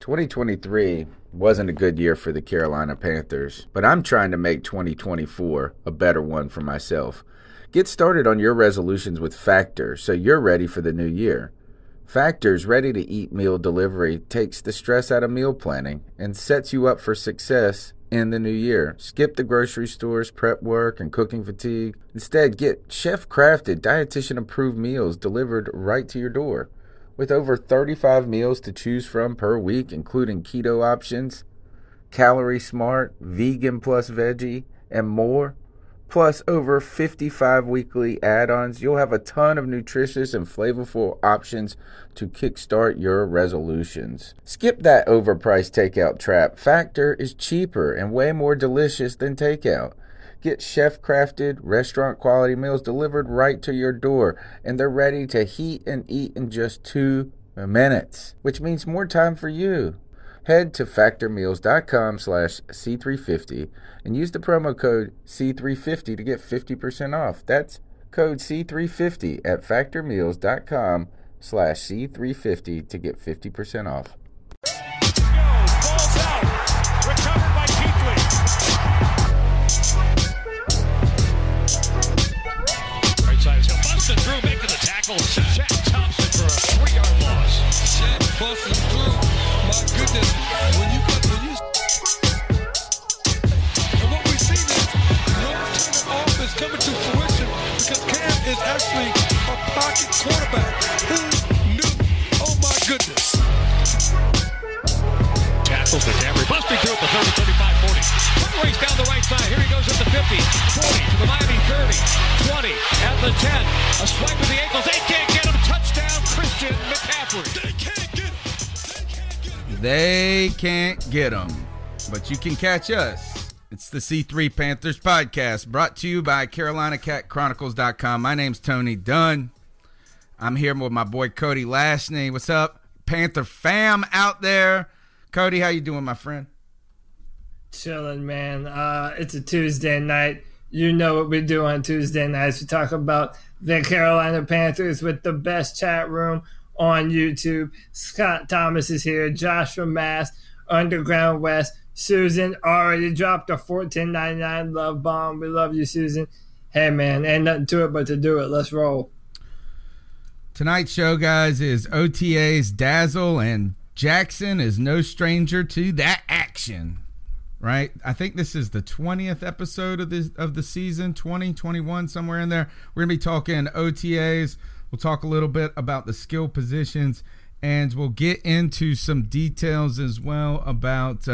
2023 wasn't a good year for the Carolina Panthers, but I'm trying to make 2024 a better one for myself. Get started on your resolutions with Factor so you're ready for the new year. Factor's ready-to-eat meal delivery takes the stress out of meal planning and sets you up for success in the new year. Skip the grocery stores, prep work, and cooking fatigue. Instead, get chef-crafted, dietitian-approved meals delivered right to your door. With over 35 meals to choose from per week, including keto options, calorie smart, vegan plus veggie, and more, plus over 55 weekly add-ons, you'll have a ton of nutritious and flavorful options to kickstart your resolutions. Skip that overpriced takeout trap. Factor is cheaper and way more delicious than takeout. Get chef-crafted, restaurant-quality meals delivered right to your door, and they're ready to heat and eat in just 2 minutes, which means more time for you. Head to factormeals.com/C350 and use the promo code C350 to get 50% off. That's code C350 at factormeals.com/C350 to get 50% off. Balls out. Recovered by Keithley. Right side is he'll bust it through, making the tackle. Shaq Thompson for a 3-yard loss. Shaq busting through. My goodness. And what we see is North turning offense coming to fruition because Cam is actually a pocket quarterback. Who knew? Oh my goodness. Tackles the Camry, busting through at the 30, 35, 40. Quick race down the right side. Here he goes at the 50, 40, to the Miami 30, 20, at the 10. A swipe with the ankles. They can't get him. Touchdown, Christian McCaffrey. They can't get him. They can't get him. But you can catch us. It's the C3 Panthers podcast brought to you by CarolinaCatChronicles.com. My name's Tony Dunn. I'm here with my boy Cody Lashney. What's up, Panther fam out there? Cody, how you doing, my friend? Chilling, man. It's a Tuesday night. You know what we do on Tuesday nights. We talk about the Carolina Panthers with the best chat room on YouTube. Scott Thomas is here. Joshua Mass, Underground West. Susan already dropped a $14.99 love bomb. We love you, Susan. Hey, man, ain't nothing to it but to do it. Let's roll. Tonight's show, guys, is OTAs, Dazzle, and Jackson is no stranger to that action, right? I think this is the 20th episode of the season, 2021, somewhere in there. We're going to be talking OTAs. We'll talk a little bit about the skill positions, and we'll get into some details as well about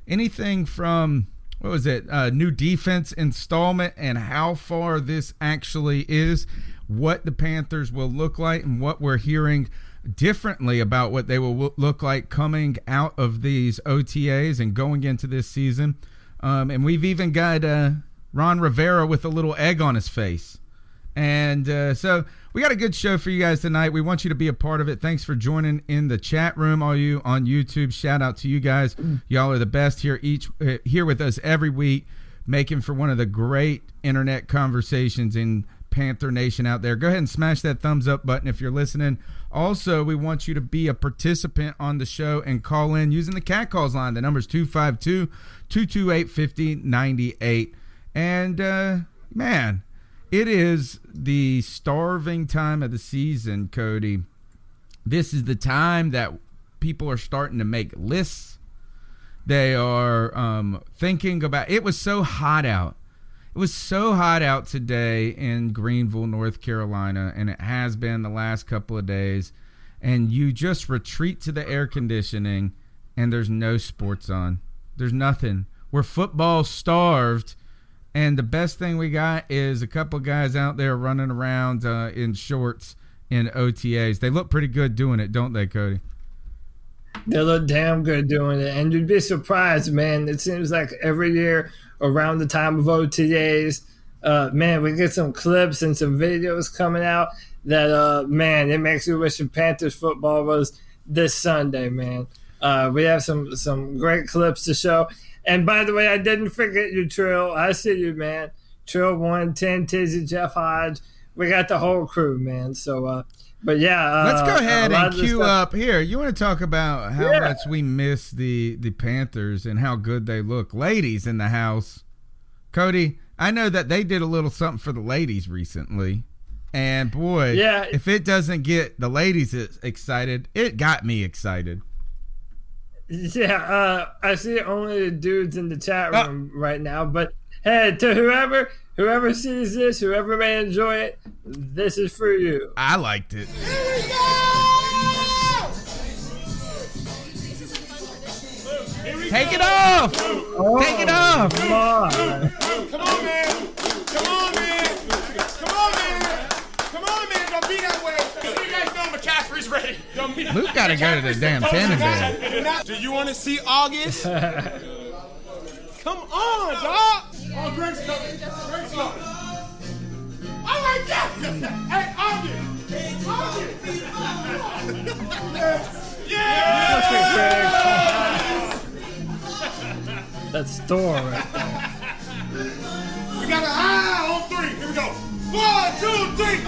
anything from, new defense installment and how far this actually is, what the Panthers will look like, and what we're hearing differently about what they will look like coming out of these OTAs and going into this season. And we've even got Ron Rivera with a little egg on his face. And so we got a good show for you guys tonight. We want you to be a part of it. Thanks for joining in the chat room, all you on YouTube. Shout out to you guys. Y'all are the best here with us every week, making for one of the great internet conversations in Panther Nation out there. Go ahead and smash that thumbs up button if you're listening. Also, we want you to be a participant on the show and call in using the Cat Calls line. The number's 252-228-5098. And, man, it is the starving time of the season, Cody. This is the time that people are starting to make lists. They are thinking about – it was so hot out. It was so hot out today in Greenville, North Carolina, and it has been the last couple of days. And you just retreat to the air conditioning, and there's no sports on. There's nothing. We're football starved, and the best thing we got is a couple of guys out there running around in shorts in OTAs. They look pretty good doing it, don't they, Cody? They look damn good doing it, and you'd be surprised, man. It seems like every year around the time of OTAs, man, we get some clips and some videos coming out that, man, it makes you wish the Panthers football was this Sunday, man. We have some great clips to show. And by the way, I didn't forget you, Trill. I see you, man. Trill 110, Tizzy, Jeff Hodge. we got the whole crew, man. So, but yeah, let's go ahead and cue up here. You want to talk about how much we miss the Panthers and how good they look, ladies in the house. Cody, I know that they did a little something for the ladies recently, and boy, if it doesn't get the ladies excited, it got me excited. Yeah, I see only the dudes in the chat room right now, but hey, to whoever sees this, whoever may enjoy it, this is for you. I liked it. Here we go! Take it off! Take it off! Come on. Come on, man! Come on, man! Come on, man! Come on, man! Don't be that way! You guys know McCaffrey's ready. Luke got to go to the damn tanning bed. Do you want to see August? Come on, dog! Oh, Greg's coming. Greg's coming. Oh, my God! Hey, August! August! Yeah! That's Thor right there. We got on 3. Here we go. 1, 2, 3.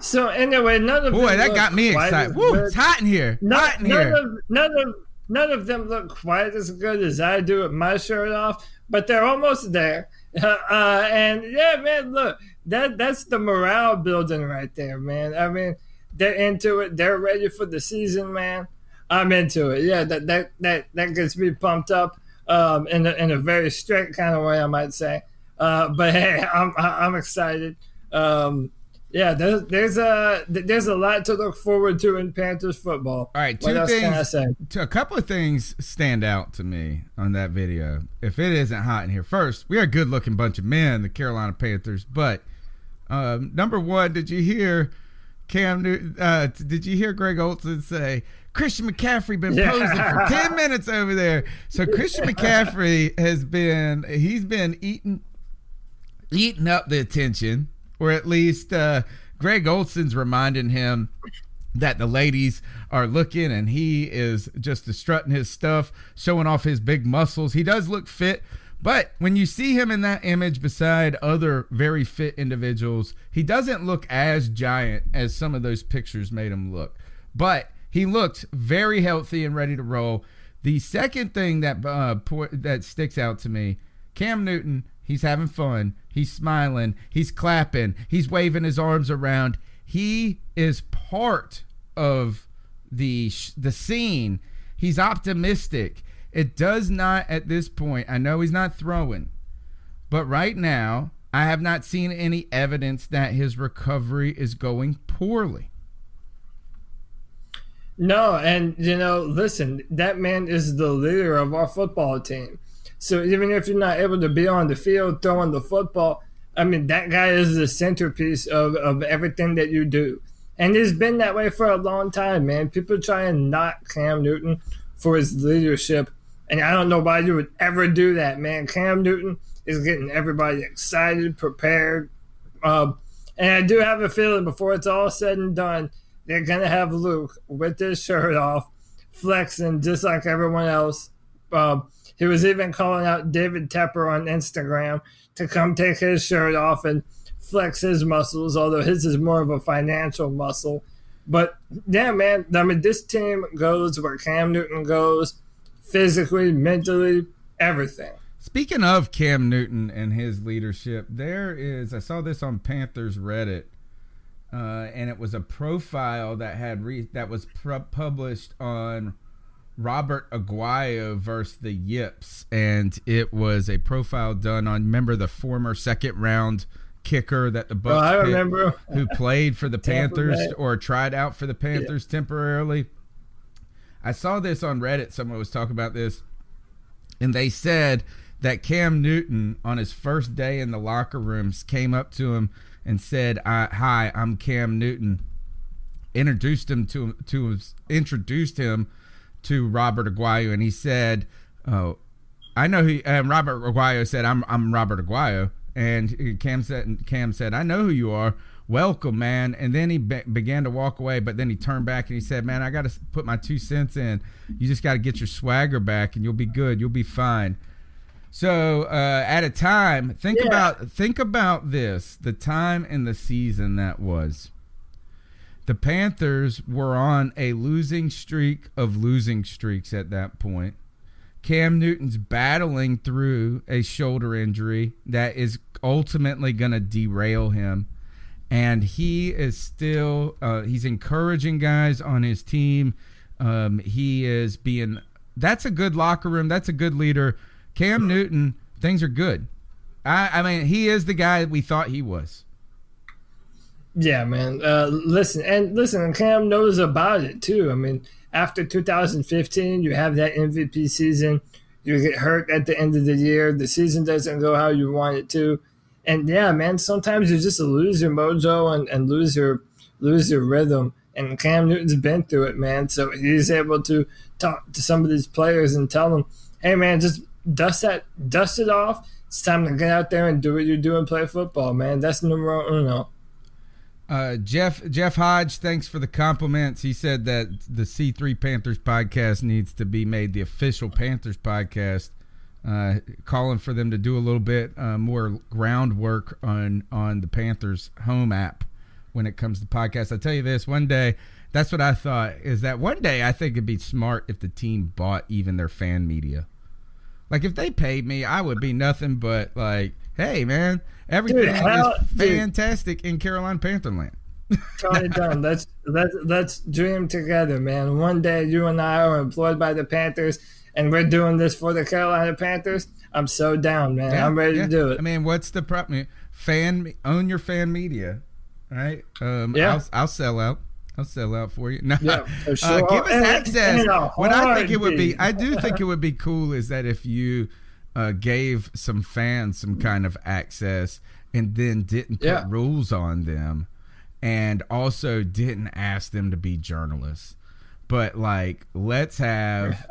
So anyway, none of them that got me excited. Woo, it's hot in here. None of them look quite as good as I do with my shirt off, but they're almost there. And yeah, man, look, that's the morale building right there, man. I mean, they're into it. They're ready for the season, man. I'm into it. Yeah, that gets me pumped up in a very straight kind of way, I might say. But hey, I'm excited. Yeah, there's a lot to look forward to in Panthers football. All right, what else can I say? A couple of things stand out to me on that video. If it isn't hot in here, first, we are a good-looking bunch of men, the Carolina Panthers. But number one, did you hear Cam Newton? Did you hear Greg Olsen say Christian McCaffrey been posing for 10 minutes over there? So Christian McCaffrey he's been eating up the attention. Or at least Greg Olson's reminding him that the ladies are looking, and he is just strutting his stuff, showing off his big muscles. He does look fit, but when you see him in that image beside other very fit individuals, he doesn't look as giant as some of those pictures made him look. But he looked very healthy and ready to roll. The second thing that sticks out to me, Cam Newton, he's having fun. He's smiling. He's clapping. He's waving his arms around. He is part of the scene. He's optimistic. It does not, at this point, I know he's not throwing, but right now, I have not seen any evidence that his recovery is going poorly. No, and, listen, that man is the leader of our football team. So even if you're not able to be on the field throwing the football, I mean, that guy is the centerpiece of everything that you do. And it's been that way for a long time, man. People try and knock Cam Newton for his leadership. And I don't know why you would ever do that, man. Cam Newton is getting everybody excited, prepared. And I do have a feeling before it's all said and done, they're going to have Luke with his shirt off, flexing just like everyone else. He was even calling out David Tepper on Instagram to come take his shirt off and flex his muscles, although his is more of a financial muscle. But, yeah, man, I mean, this team goes where Cam Newton goes, physically, mentally, everything. Speaking of Cam Newton and his leadership, I saw this on Panthers Reddit, and it was a profile that was published on Robert Aguayo versus the Yips, and it was a profile done on, remember the former second-round kicker that the Bucs who played for the Panthers or tried out for the Panthers temporarily. I saw this on Reddit. Someone was talking about this, and they said that Cam Newton, on his first day in the locker rooms, came up to him and said, "Hi, I'm Cam Newton." Introduced him to Robert Aguayo, and he said, "Oh, I know who." And Robert Aguayo said, "I'm Robert Aguayo," and Cam said, "I know who you are. Welcome, man." And then he began to walk away, but then he turned back and he said, "Man, I got to put my 2 cents in. You just got to get your swagger back, and you'll be good. You'll be fine." So at a time, think about this, the time in the season that was. The Panthers were on a losing streak of losing streaks at that point. Cam Newton's battling through a shoulder injury that is ultimately going to derail him. And he is still he's encouraging guys on his team. He is being – that's a good locker room. That's a good leader. Cam Newton, things are good. I mean, he is the guy we thought he was. Yeah, man. Listen, Cam knows about it too. I mean, after 2015, you have that MVP season. You get hurt at the end of the year. The season doesn't go how you want it to. And yeah, man, sometimes you just lose your mojo and lose your rhythm. And Cam Newton's been through it, man. So he's able to talk to some of these players and tell them, hey, man, just dust it off. It's time to get out there and do what you do and play football, man. That's numero uno. Jeff Hodge, thanks for the compliments. He said that the C3 Panthers podcast needs to be made the official Panthers podcast, calling for them to do a little bit more groundwork on the Panthers home app when it comes to podcasts. I tell you this, one day, that's what I thought, is that one day I think it'd be smart if the team bought even their fan media. Like, if they paid me, I would be nothing but like, hey, man, everything is fantastic in Carolina Panther land. Tony Dunn, let's dream together, man. One day you and I are employed by the Panthers, and we're doing this for the Carolina Panthers. I'm so down, man. I'm ready to do it. I mean, what's the problem? Own your fan media, right? I'll sell out. I'll sell out for you. No, for sure. Give us access. What I think it would be, I do think it would be cool is that if you gave some fans some kind of access and then didn't put rules on them, and also didn't ask them to be journalists, but like, let's have.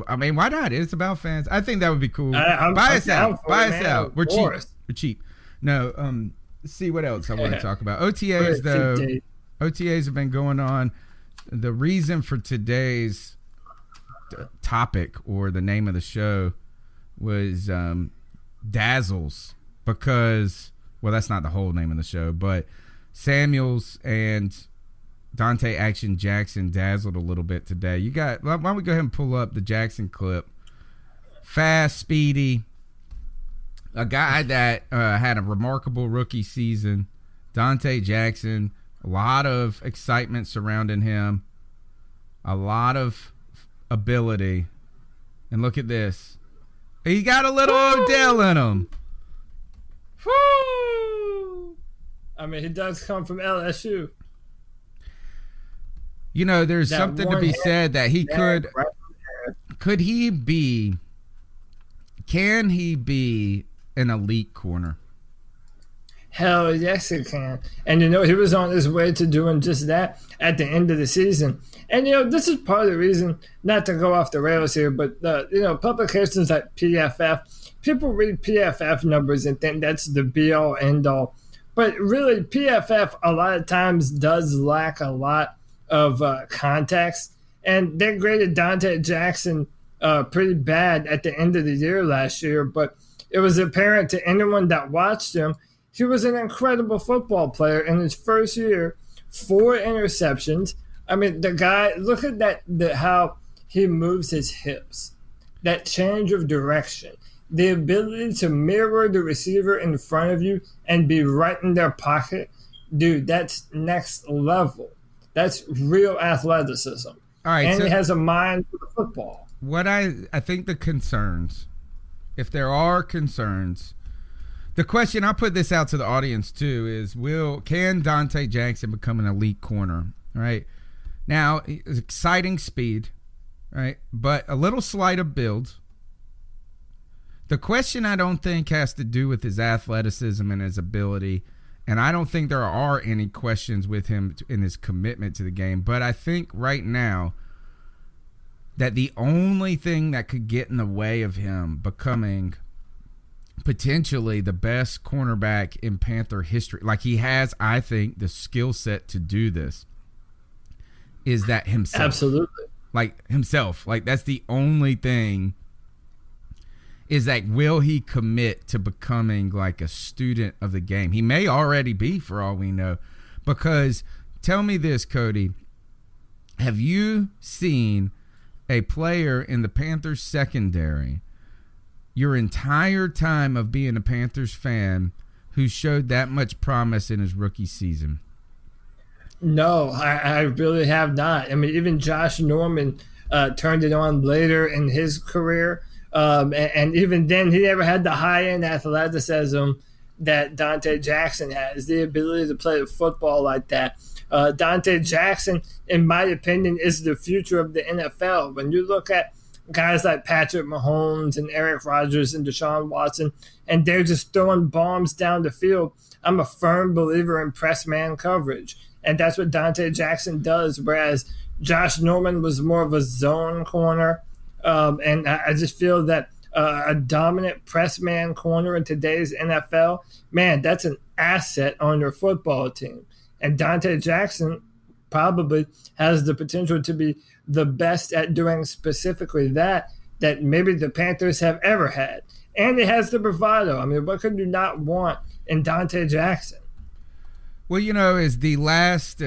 I mean, why not? It's about fans. I think that would be cool. Buy us out. We're cheap. We're cheap. No. Let's see what else I want to talk about. OTAs though. OTAs have been going on. The reason for today's topic, or the name of the show, was Dazzles, because, well, that's not the whole name of the show, but Samuels and Donte Jackson dazzled a little bit today. Why don't we go ahead and pull up the Jackson clip? Fast, speedy, a guy that had a remarkable rookie season. Donte Jackson, a lot of excitement surrounding him, a lot of ability. And look at this. He got a little Odell in him. Woo! I mean, he does come from LSU. You know, there's something to be said that he could he be, can he be an elite corner? Hell yes, he can. And, you know, he was on his way to doing just that at the end of the season. And, you know, this is part of the reason, not to go off the rails here, but, you know, publications like PFF, people read PFF numbers and think that's the be-all, end-all. But really, PFF a lot of times does lack a lot of context. And they graded Donte Jackson pretty bad at the end of the year last year. But it was apparent to anyone that watched him, he was an incredible football player in his first year. 4 interceptions. I mean, the guy, look at that, how he moves his hips. That change of direction. The ability to mirror the receiver in front of you and be right in their pocket. Dude, that's next level. That's real athleticism. All right, and so he has a mind for the football. What I think the concerns, if there are concerns, the question, I'll put this out to the audience too, is can Donte Jackson become an elite corner? Right now, exciting speed, right, but a little slight of build. The question, I don't think, has to do with his athleticism and his ability, and I don't think there are any questions with him in his commitment to the game. But I think right now that the only thing that could get in the way of him becoming potentially the best cornerback in Panther history, like he has, I think, the skill set to do this, is that himself. Absolutely. Like himself. Like, that's the only thing. is that will he commit to becoming like a student of the game? He may already be, for all we know. Because tell me this, Cody, have you seen a player in the Panthers secondary your entire time of being a Panthers fan who showed that much promise in his rookie season? No, I really have not. I mean, even Josh Norman turned it on later in his career. And even then, he never had the high-end athleticism that Donte Jackson has, the ability to play football like that. Donte Jackson, in my opinion, is the future of the NFL. When you look at guys like Patrick Mahomes and Eric Rodgers and Deshaun Watson, and they're just throwing bombs down the field, I'm a firm believer in press man coverage. And that's what Donte Jackson does, whereas Josh Norman was more of a zone corner. And I just feel that a dominant press man corner in today's NFL, man, that's an asset on your football team. And Donte Jackson probably has the potential to be the best at doing specifically that maybe the Panthers have ever had. And he has the bravado. I mean, what could you not want in Donte Jackson? Well, you know, as the last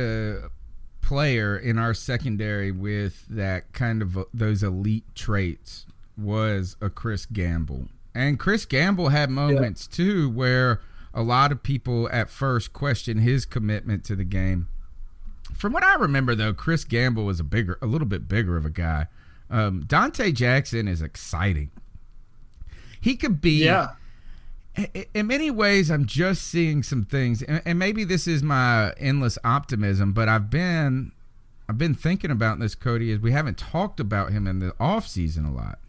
player in our secondary with that kind of those elite traits was a Chris Gamble. And Chris Gamble had moments, too, where a lot of people at first questioned his commitment to the game. From what I remember, though, Chris Gamble was a little bit bigger of a guy. Donte Jackson is exciting. He could be. Yeah. In many ways, I'm just seeing some things, and maybe this is my endless optimism, but I've been thinking about this, Cody, as we haven't talked about him in the offseason a lot.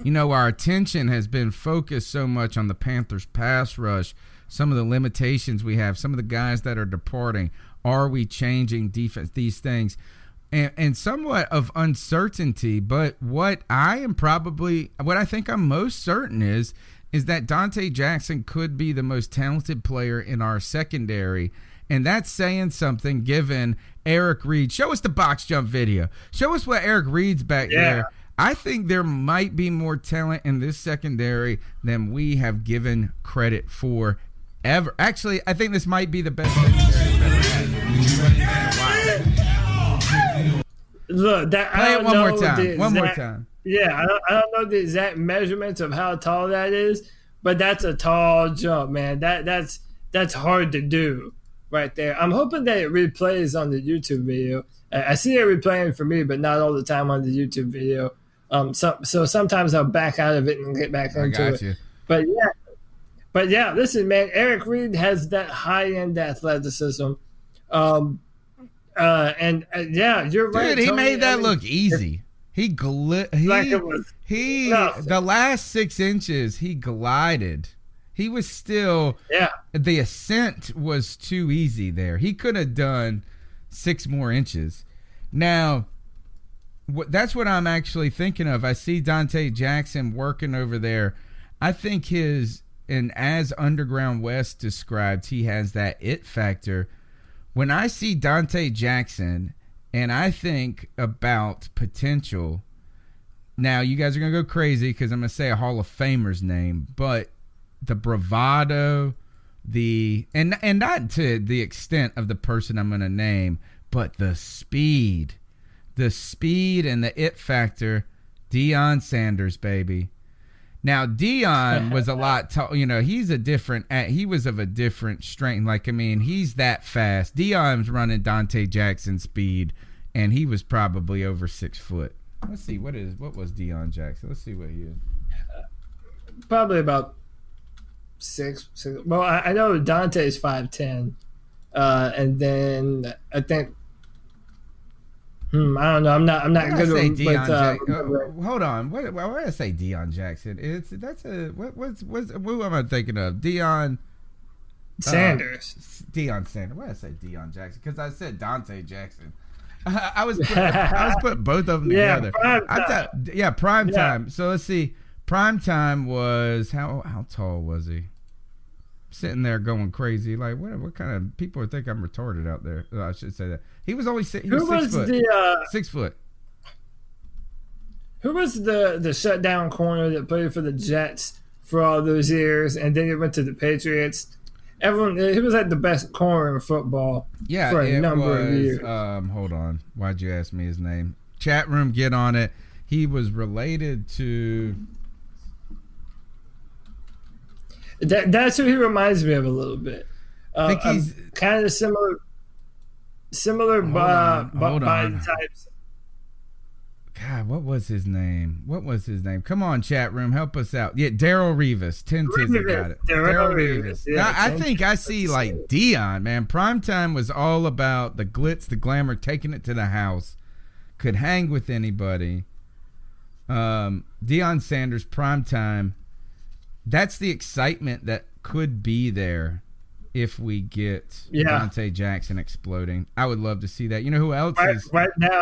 You know, our attention has been focused so much on the Panthers pass rush, some of the limitations we have, some of the guys that are departing. Are we changing defense? These things. And somewhat of uncertainty, but what I think I'm most certain is that Donte Jackson could be the most talented player in our secondary. And that's saying something given Eric Reid. Show us the box jump video. Show us what Eric Reid's back there. I think there might be more talent in this secondary than we have given credit for ever. Actually, I think this might be the best secondary we've ever had. Look, play it one more time. One more time. Yeah, I don't know the exact measurements of how tall that is, but that's a tall jump, man. That's hard to do right there. I'm hoping that it replays on the YouTube video. I see it replaying for me, but not all the time on the YouTube video. So sometimes I'll back out of it and get back into it. But yeah, listen, man, Eric Reid has that high-end athleticism. Yeah, you're right. Dude, he made that look easy. The last 6 inches, he glided. He was still, the ascent was too easy there. He could have done 6 more inches. Now, that's what I'm actually thinking of. I see Donte Jackson working over there. I think and as Underground West described, he has that it factor. When I see Donte Jackson and I think about potential, now you guys are going to go crazy because I'm going to say a Hall of Famer's name, but the bravado, and not to the extent of the person I'm going to name, but the speed and the it factor, Deion Sanders, baby. Now, Deion was a lot tall. You know, he was of a different strength. Like, I mean, he's that fast. Deion's running Donte Jackson speed, and he was probably over 6 foot. Let's see, what was Deion Jackson? Let's see what he is. Probably about 6. Well, I know Dante's 5'10", and then I think. I don't know. I'm not good with. Hold on. Why did I say Deion Jackson? Who am I thinking of? Deion Sanders. Deion Sanders. Why did I say Deion Jackson? Because I said Donte Jackson. I was putting both of them together. Prime time. So let's see. Prime time was how tall was he? Sitting there going crazy, like what kind of people would think I'm retarded out there? I should say that he was only 6 foot. 6 foot. who was the shutdown corner that played for the Jets for all those years, and then he went to the Patriots? He was like the best corner in football for a number of years. Hold on. Why'd you ask me his name? Chat room, get on it. He was related to... That's who he reminds me of a little bit. I think he's kind of similar body types. God, what was his name? Come on, chat room, help us out. Yeah, Daryl Revis. 10 Tizzy got it. Daryl Revis. Yeah, I think I see like Dion, man. Primetime was all about the glitz, the glamour, taking it to the house. Could hang with anybody. Deion Sanders, Primetime. That's the excitement that could be there if we get Donte Jackson exploding. I would love to see that. You know who else is right now?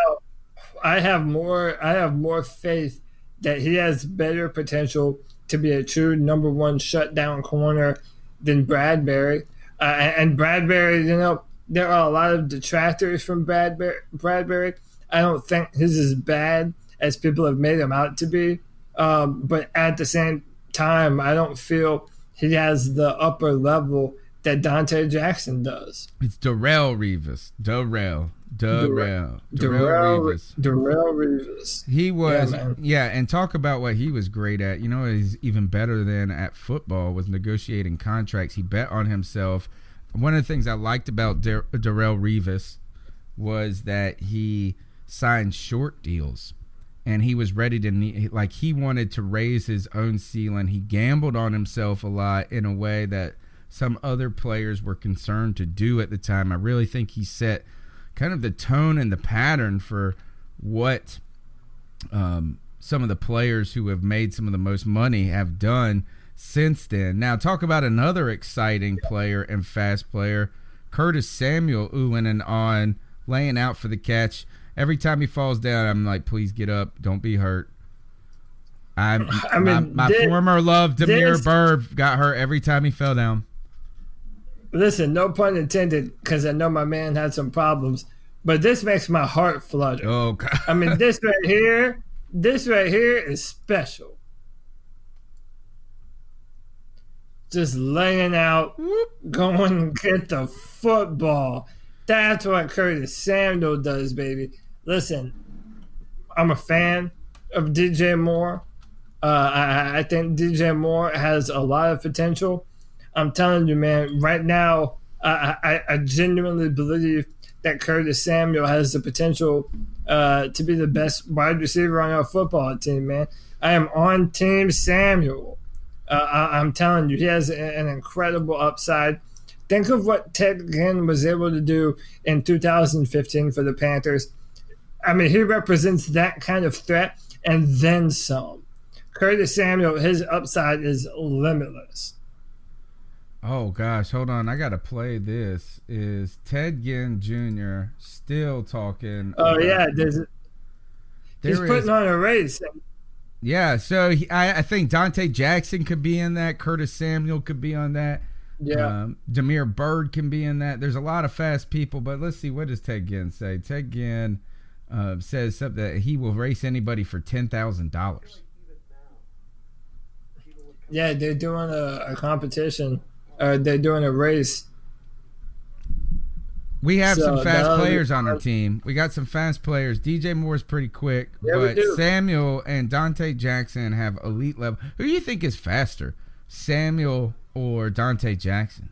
I have more faith that he has better potential to be a true number one shutdown corner than Bradbury. And Bradbury, you know, there are a lot of detractors from Bradbury. I don't think he's as bad as people have made him out to be. But at the same time, I don't feel he has the upper level that Donte Jackson does. It's Darrell Revis. Darrell Revis. He was, and talk about what he was great at. You know, he's even better than at football with negotiating contracts. He bet on himself. One of the things I liked about Darrell Revis was that he signed short deals. And he was ready to, like, he wanted to raise his own ceiling. He gambled on himself a lot in a way that some other players were concerned to do at the time. I really think he set kind of the tone and the pattern for what some of the players who have made some of the most money have done since then. Now, talk about another exciting player and fast player, Curtis Samuel, oohing and on, laying out for the catch. Every time he falls down, I'm like, please get up. Don't be hurt. My former love, Demir Bird, got hurt every time he fell down. Listen, no pun intended, because I know my man had some problems, but this makes my heart flutter. Oh, God. I mean, this right here is special. Just laying out, going and get the football. That's what Curtis Samuel does, baby. Listen, I'm a fan of DJ Moore. I think DJ Moore has a lot of potential. I'm telling you, man, right now, I genuinely believe that Curtis Samuel has the potential to be the best wide receiver on our football team, man. I am on Team Samuel. I'm telling you, he has an incredible upside. Think of what Ted Ginn was able to do in 2015 for the Panthers. I mean, he represents that kind of threat and then some. Curtis Samuel, his upside is limitless. Oh, gosh, hold on. I got to play this. Is Ted Ginn Jr. still talking? Oh, yeah. He's putting on a race. Yeah, so I think Donte Jackson could be in that. Curtis Samuel could be on that. Yeah. Demir Bird can be in that. There's a lot of fast people, but let's see. What does Ted Ginn say? Ted Ginn says something that he will race anybody for $10,000. Yeah, they're doing a competition. They're doing a race. We have some fast players on our team. We got some fast players. DJ Moore's pretty quick, but Samuel and Donte Jackson have elite level. Who do you think is faster, Samuel or Donte Jackson?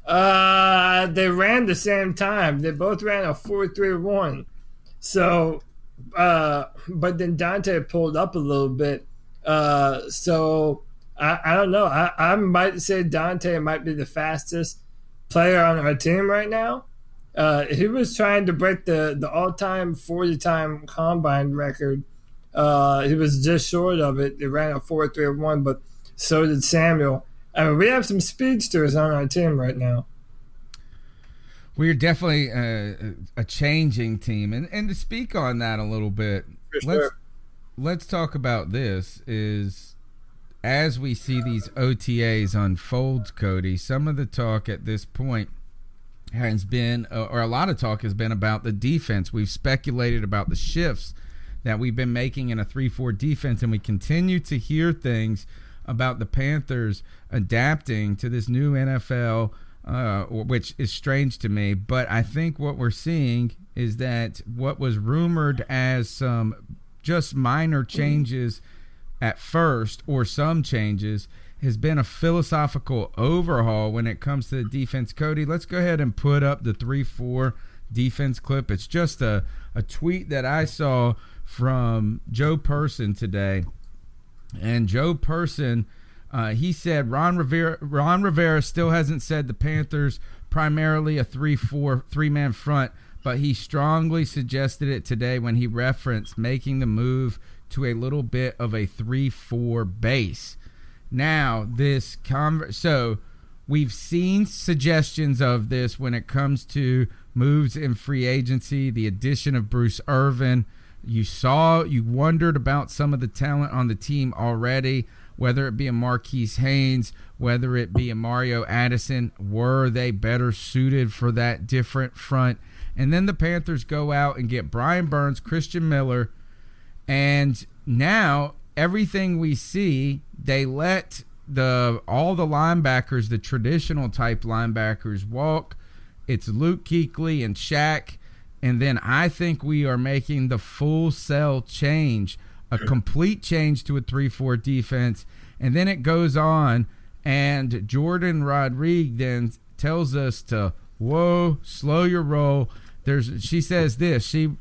They ran the same time. They both ran a 4.31. So, but then Donte pulled up a little bit. So I don't know. I might say Donte might be the fastest player on our team right now. He was trying to break the all-time 40-time combine record. He was just short of it. He ran a 4.31, but so did Samuel. I mean, we have some speedsters on our team right now. We're definitely a changing team. And to speak on that a little bit, let's talk about this. Is as we see these OTAs unfold, Cody, some of the talk at this point has been, or a lot of talk has been about the defense. We've speculated about the shifts that we've been making in a 3-4 defense, and we continue to hear things about the Panthers adapting to this new NFL, which is strange to me. But I think what we're seeing is that what was rumored as some just minor changes at first, or some changes, has been a philosophical overhaul when it comes to the defense. Cody, let's go ahead and put up the 3-4 defense clip. It's just a tweet that I saw from Joe Person today. And Joe Person, he said Ron Rivera still hasn't said the Panthers primarily a 3-4 three-man front, but he strongly suggested it today when he referenced making the move to a little bit of a 3-4 base. Now, so we've seen suggestions of this when it comes to moves in free agency, the addition of Bruce Irvin. You wondered about some of the talent on the team already, whether it be a Marquise Haynes, whether it be a Mario Addison. Were they better suited for that different front? And then the Panthers go out and get Brian Burns, Christian Miller, and now everything we see, they let all the linebackers, the traditional type linebackers, walk. It's Luke Kuechly and Shaq. And then I think we are making the full sell change, a complete change to a 3-4 defense. And then it goes on, and Jordan Rodriguez then tells us to, whoa, slow your roll. She says this. She,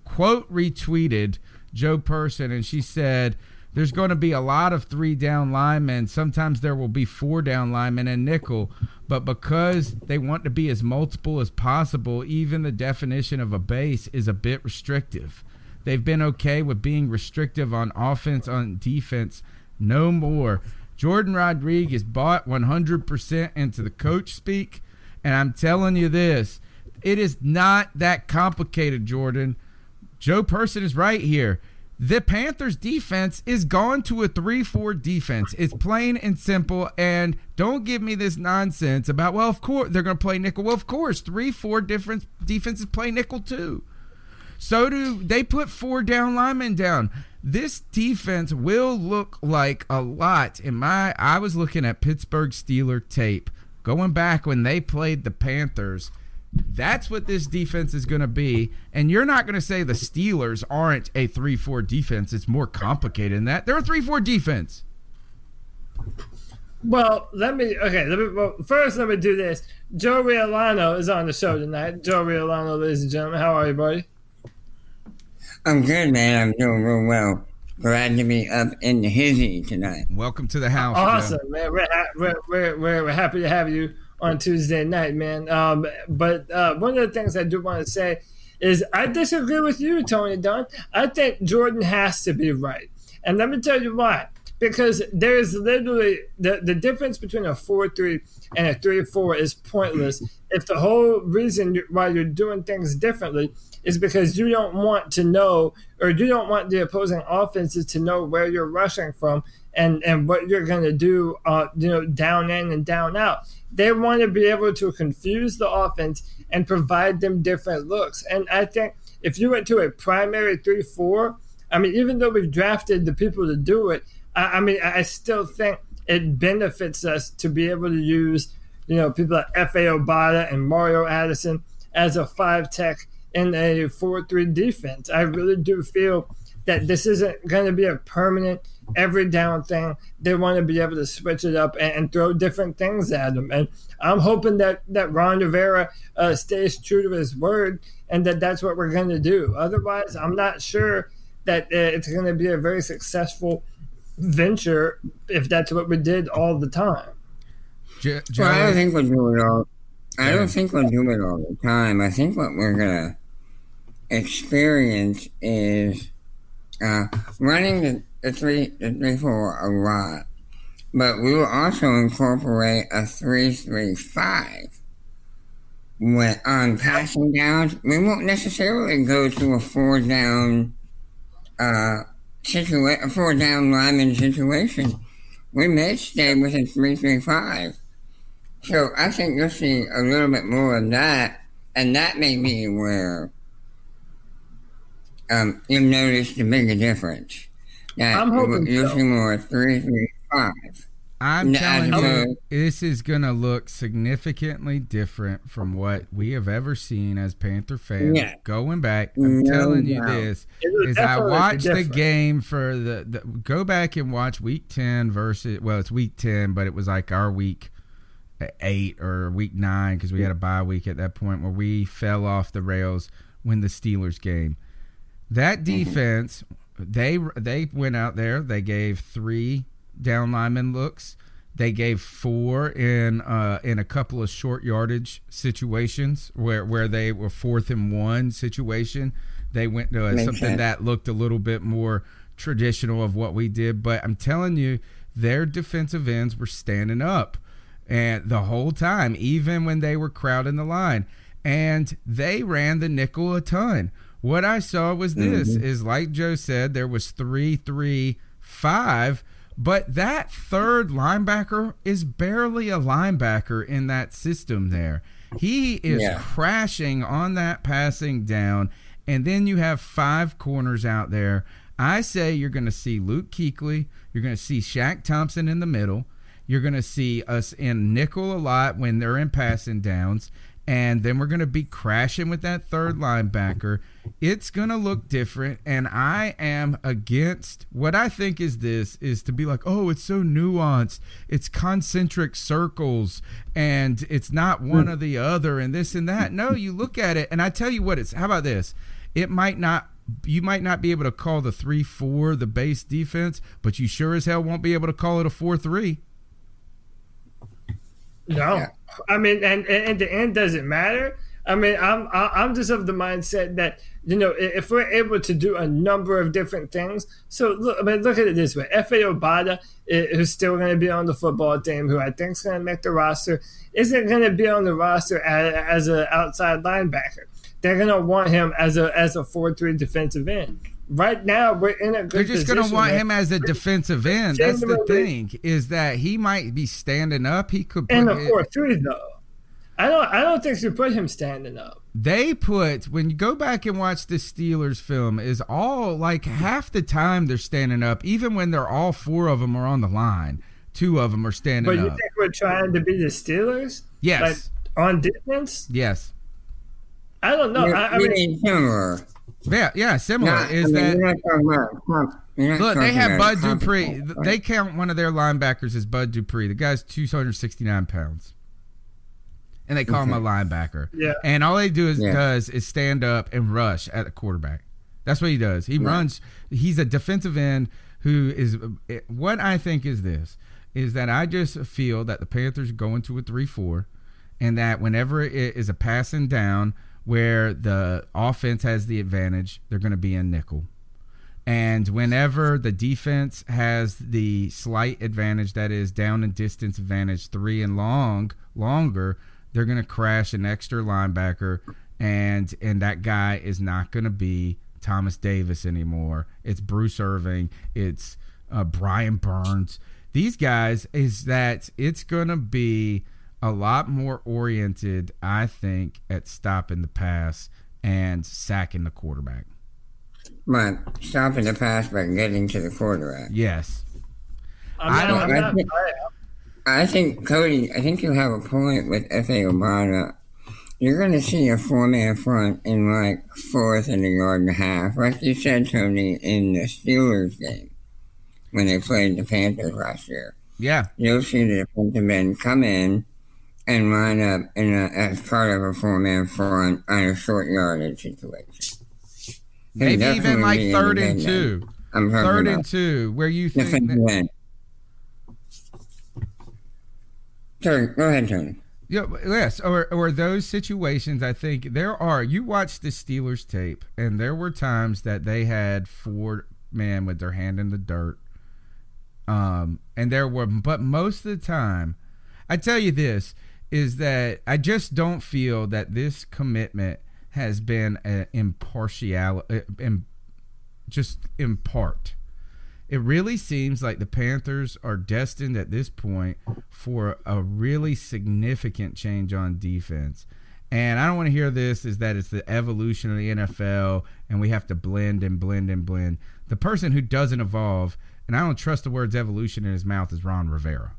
quote, retweeted Joe Person, and she said, there's going to be a lot of 3-down linemen. Sometimes there will be 4-down linemen and nickel. But because they want to be as multiple as possible, even the definition of a base is a bit restrictive. They've been okay with being restrictive on offense, on defense. No more. Jordan Rodriguez bought 100% into the coach speak. And I'm telling you this, it is not that complicated, Jordan. Joe Person is right here. The Panthers defense is gone to a 3-4 defense. It's plain and simple, and don't give me this nonsense about, well, of course, they're going to play nickel. Well, of course, 3-4 different defenses play nickel too. So do they put 4-down linemen down. This defense will look like a lot. I was looking at Pittsburgh Steelers tape, going back when they played the Panthers. That's what this defense is going to be. And you're not going to say the Steelers aren't a 3-4 defense. It's more complicated than that. They're a 3-4 defense. Well, first let me do this. Joe Riolano is on the show tonight. Joe Riolano, ladies and gentlemen. How are you, buddy? I'm good, man. I'm doing real well. Glad to be up in the hizzy tonight. Welcome to the house. Awesome, Joe. Man. We're happy to have you on Tuesday night, man. But one of the things I do want to say is I disagree with you, Tony Dunn. I think Jordan has to be right. And let me tell you why. Because there is literally the difference between a 4-3 and a 3-4 is pointless if the whole reason why you're doing things differently is because you don't want to know, or you don't want the opposing offenses to know where you're rushing from and what you're going to do, down in and down out. They want to be able to confuse the offense and provide them different looks. And I think if you went to a primary 3-4, even though we've drafted the people to do it, I still think it benefits us to be able to use, people like F.A. Obata and Mario Addison as a 5-tech in a 4-3 defense. I really do feel that this isn't going to be a permanent every down thing. They want to be able to switch it up and throw different things at them. And I'm hoping that Ron Rivera stays true to his word and that's what we're going to do. Otherwise, I'm not sure that it's going to be a very successful venture if that's what we did all the time. Well, I don't think we'll do it all. I don't think we'll do it all the time. I think what we're going to experience is running the 3-4 a lot, but we will also incorporate a 3-3-5. When on passing downs, we won't necessarily go to a 4-down a 4-down lineman situation. We may stay with a 3-3-5. So I think you'll see a little bit more of that, and that may be where you've noticed a bigger difference. That I'm hoping you'll so. see more 3-3-5. I'm telling you, this is going to look significantly different from what we have ever seen as Panther fans. Yeah. Going back, I'm telling you this, is I watched the game for go back and watch week 10 versus, well, it's week 10, but it was like our week 8 or week 9 because we had a bye week at that point where we fell off the rails when the Steelers game. That defense, they went out there, they gave 3 down lineman looks. They gave 4 in a couple of short yardage situations where they were 4th and 1 situation. They went to something that looked a little bit more traditional of what we did. But I'm telling you, their defensive ends were standing up and the whole time, even when they were crowding the line. And they ran the nickel a ton. What I saw was this, is like Joe said, there was 3-3-5. But that third linebacker is barely a linebacker in that system there. He is crashing on that passing down, and then you have 5 corners out there. I say you're going to see Luke Kuechly. You're going to see Shaq Thompson in the middle. You're going to see us in nickel a lot when they're in passing downs. And then we're going to be crashing with that third linebacker. It's going to look different, and I am against what I think is to be like, oh, it's so nuanced. It's concentric circles, and it's not one or the other, and this and that. No, you look at it, and I tell you what, how about this? You might not be able to call the 3-4 the base defense, but you sure as hell won't be able to call it a 4-3. No, I mean, and the end doesn't matter. I mean, I'm just of the mindset that, you know, if we're able to do a number of different things. So look at it this way: F.A. Obada, who's still going to be on the football team, who I think is going to make the roster, isn't going to be on the roster as an outside linebacker. They're going to want him as a 4-3 defensive end. Right now, we're in a good They're just going to want him as a defensive end. That's the thing, is that he might be standing up. He could put in a 4-3 though. I don't think you put him standing up. When you go back and watch the Steelers film, is all like half the time they're standing up, even when they're all 4 of them are on the line. 2 of them are standing up. But you think we're trying to be the Steelers? Yes. Like, on defense? Yes. I don't know. I mean, similar. Yeah, similar. Look, they have Bud Dupree. They count one of their linebackers as Bud Dupree. The guy's 269 pounds. And they call him a linebacker. Yeah. And all they does is stand up and rush at the quarterback. That's what he does. He runs. He's a defensive end who is – what I think is this, is that I just feel that the Panthers go into a 3-4, and that whenever it is a passing down where the offense has the advantage, they're going to be in nickel. And whenever the defense has the slight advantage, that is down and distance advantage, 3 and longer, they're going to crash an extra linebacker, and that guy is not going to be Thomas Davis anymore. It's Bruce Irving. It's Brian Burns. These guys, is that it's going to be a lot more oriented, I think, at stopping the pass and sacking the quarterback. Right, stopping the pass by getting to the quarterback. Yes. I think, Cody, I think you have a point with F.A. Obada. You're going to see a 4-man front in like 4th and a yard and a half, like you said, Tony, in the Steelers game when they played the Panthers last year. Yeah. You'll see the defensive end come in and line up as part of a 4-man front on a short yardage situation. Maybe even like 3rd and 2. 3rd and 2, where you think that... Sorry, go ahead, Tony. Yes, or those situations, I think there are. You watch the Steelers tape, and there were times that they had 4 men with their hand in the dirt. And there were, but most of the time, I tell you this, is that I just don't feel that this commitment has been impartial, just in part. It really seems like the Panthers are destined at this point for a really significant change on defense. And I don't want to hear this is that it's the evolution of the NFL and we have to blend and blend and blend. The person who doesn't evolve, and I don't trust the words evolution in his mouth, is Ron Rivera.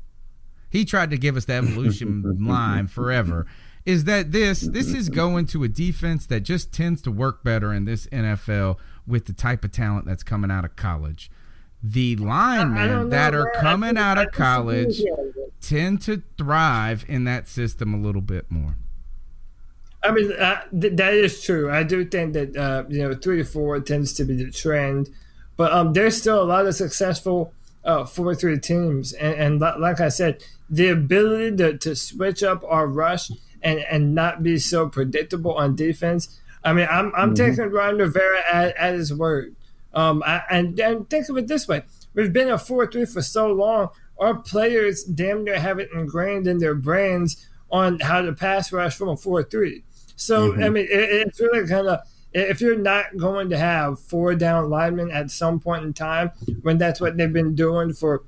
He tried to give us the evolution line forever. Is that this is going to a defense that just tends to work better in this NFL with the type of talent that's coming out of college. The linemen that are coming out of college tend to thrive in that system a little bit more. I mean, that is true. I do think that 3-4 tends to be the trend, but there's still a lot of successful 4-3 teams, and like I said, the ability to switch up our rush and not be so predictable on defense. I mean, I'm taking Ron Rivera at his word. And think of it this way: we've been a 4-3 for so long. Our players damn near have it ingrained in their brains on how to pass rush from a 4-3. So, I mean, it's really kind of, if you're not going to have 4 down linemen at some point in time, when that's what they've been doing for,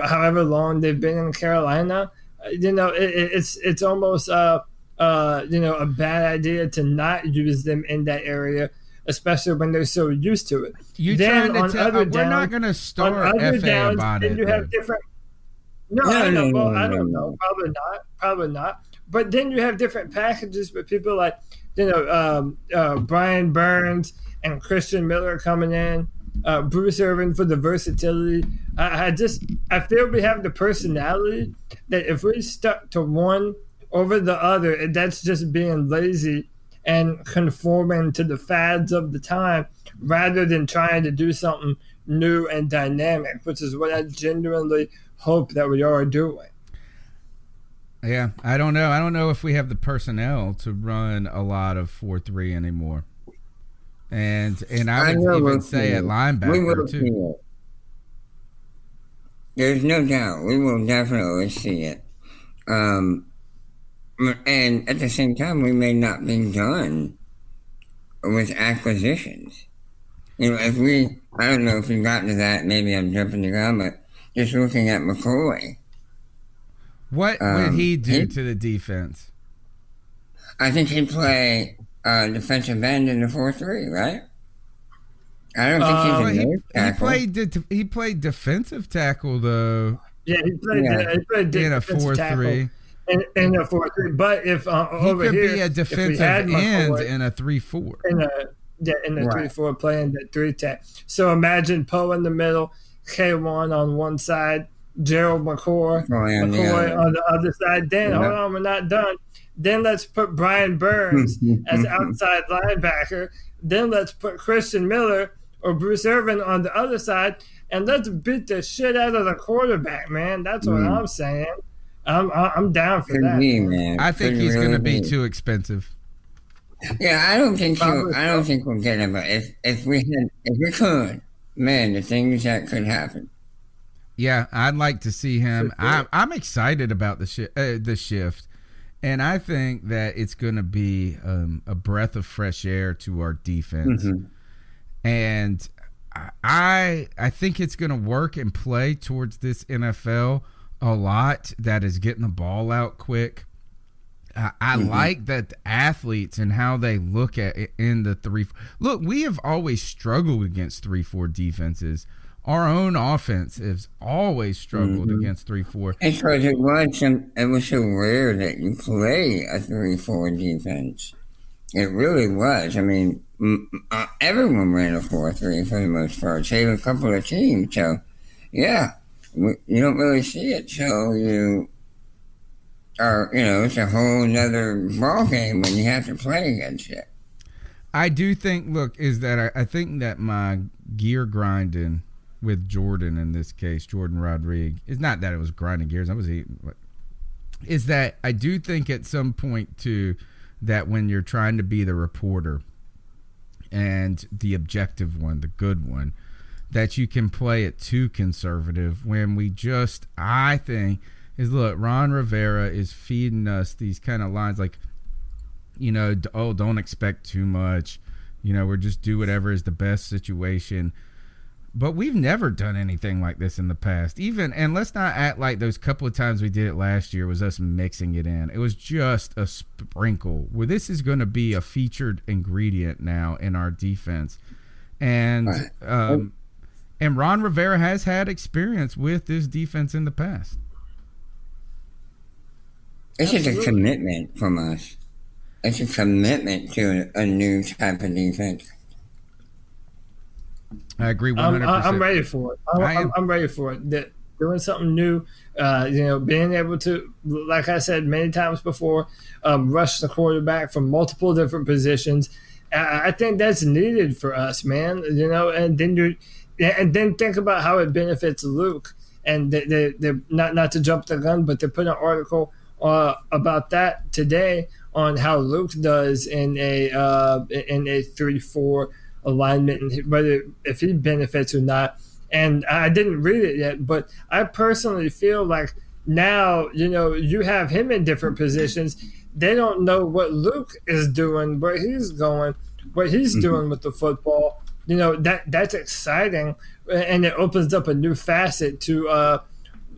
however long they've been in Carolina, it's almost, a bad idea to not use them in that area, especially when they're so used to it. We're not going to start FA about it. You have different. I don't know. Probably not. But then you have different packages with people like, Brian Burns and Christian Miller coming in, Bruce Irvin for the versatility. I feel we have the personality that if we stuck to one over the other, that's just being lazy and conforming to the fads of the time rather than trying to do something new and dynamic, which is what I genuinely hope that we are doing. Yeah, I don't know. I don't know if we have the personnel to run a lot of 4-3 anymore. And I would even say at linebacker too. There's no doubt. We will definitely see it. And at the same time, we may not be done with acquisitions. I don't know if we've gotten to that, maybe I'm jumping the gun, but just looking at McCoy. What would he do to the defense? I think he'd play defensive end in the 4-3, right? I don't think he's a nose tackle. He played defensive tackle, though. Yeah, he played in a 4-3. In a 4-3, but if over he could here, be a defensive end in a 3-4. In a 3-4 playing the 3-tech. So imagine Poe in the middle, K1 on one side, Gerald McCoy on the other side. Then hold on, we're not done. Then let's put Brian Burns as outside linebacker. Then let's put Christian Miller or Bruce Irvin on the other side, and let's beat the shit out of the quarterback, man. That's what I'm saying. I'm down for that. Man. I think he's going to be too expensive. Yeah, I don't think so. I don't think we'll get him. But if we could, man, the things that could happen. Yeah, I'd like to see him. I'm excited about the shift, and I think that it's going to be a breath of fresh air to our defense. And I think it's going to work and play towards this NFL a lot that is getting the ball out quick. I like that the athletes and how they look at it in the 3. Look, we have always struggled against 3-4 defenses. Our own offense has always struggled against 3-4. Because it was so rare that you play a 3-4 defense. It really was. I mean, everyone ran a 4-3 for the most part, save a couple of teams. So, yeah, you don't really see it. So it's a whole nother ball game when you have to play against it. I do think, I think that my gear grinding with Jordan in this case, Jordan Rodriguez, it's not that it was grinding gears. Is that I do think at some point too that when you're trying to be the reporter and the objective one, the good one, that you can play it too conservative when I think is, look, Ron Rivera is feeding us these kind of lines like, don't expect too much. We're just do whatever is the best situation. But we've never done anything like this in the past. And let's not act like those couple of times we did it last year was us mixing it in. It was just a sprinkle. Where this is going to be a featured ingredient now in our defense. And Ron Rivera has had experience with this defense in the past. This is a commitment from us. It's a commitment to a new type of defense. I agree 100%. I'm ready for it. I'm ready for it. Doing something new, being able to, like I said many times before, rush the quarterback from multiple different positions. I think that's needed for us, man. And then think about how it benefits Luke. And they're not to jump the gun, but they put an article about that today on how Luke does in a 3-4 alignment, and whether if he benefits or not. And I didn't read it yet, but I personally feel like now, you have him in different positions. They don't know what Luke is doing, where he's going, what he's doing with the football. That's exciting, and it opens up a new facet to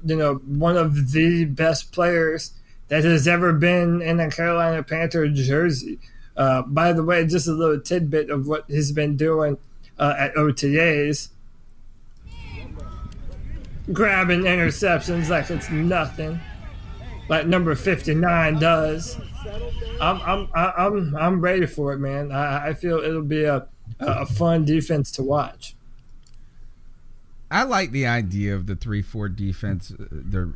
one of the best players that has ever been in a Carolina Panther jersey. By the way, just a little tidbit of what he's been doing at OTAs. Grabbing interceptions like it's nothing, like number 59 does. I'm ready for it, man. I feel it'll be a fun defense to watch. I like the idea of the 3-4 defense,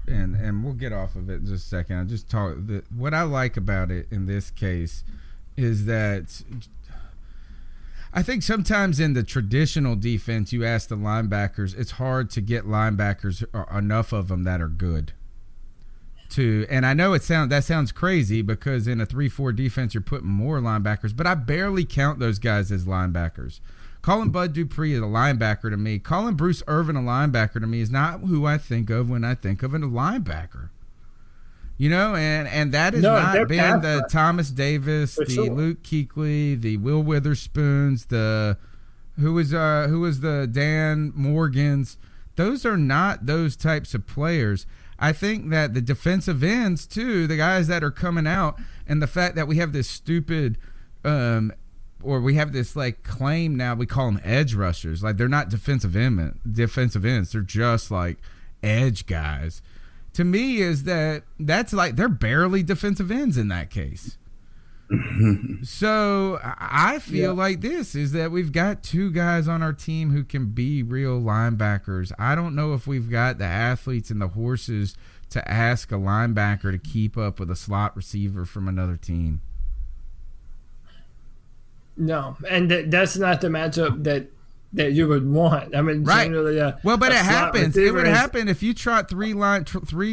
and we'll get off of it in just a second. I just talk. What I like about it in this case is that I think sometimes in the traditional defense, you ask the linebackers, it's hard to get linebackers, enough of them that are good. And I know that sounds crazy because in a 3-4 defense, you're putting more linebackers, but I barely count those guys as linebackers. Calling Bud Dupree a linebacker to me, calling Bruce Irvin a linebacker to me is not who I think of when I think of a linebacker. And that has not been the Thomas Davis, Luke Kuechly, the Will Witherspoons, who was the Dan Morgans. Those are not those types of players. I think that the defensive ends too, the guys that are coming out, and the fact that we have this stupid or we have this like claim now, we call them edge rushers. Like they're not defensive ends. They're just like edge guys. To me, that's like they're barely defensive ends in that case. So I feel like this is that we've got two guys on our team who can be real linebackers. I don't know if we've got the athletes and the horses to ask a linebacker to keep up with a slot receiver from another team. No, and that's not the matchup that you would want. I mean, right. Generally, well, but it happens. It would happen if you trot three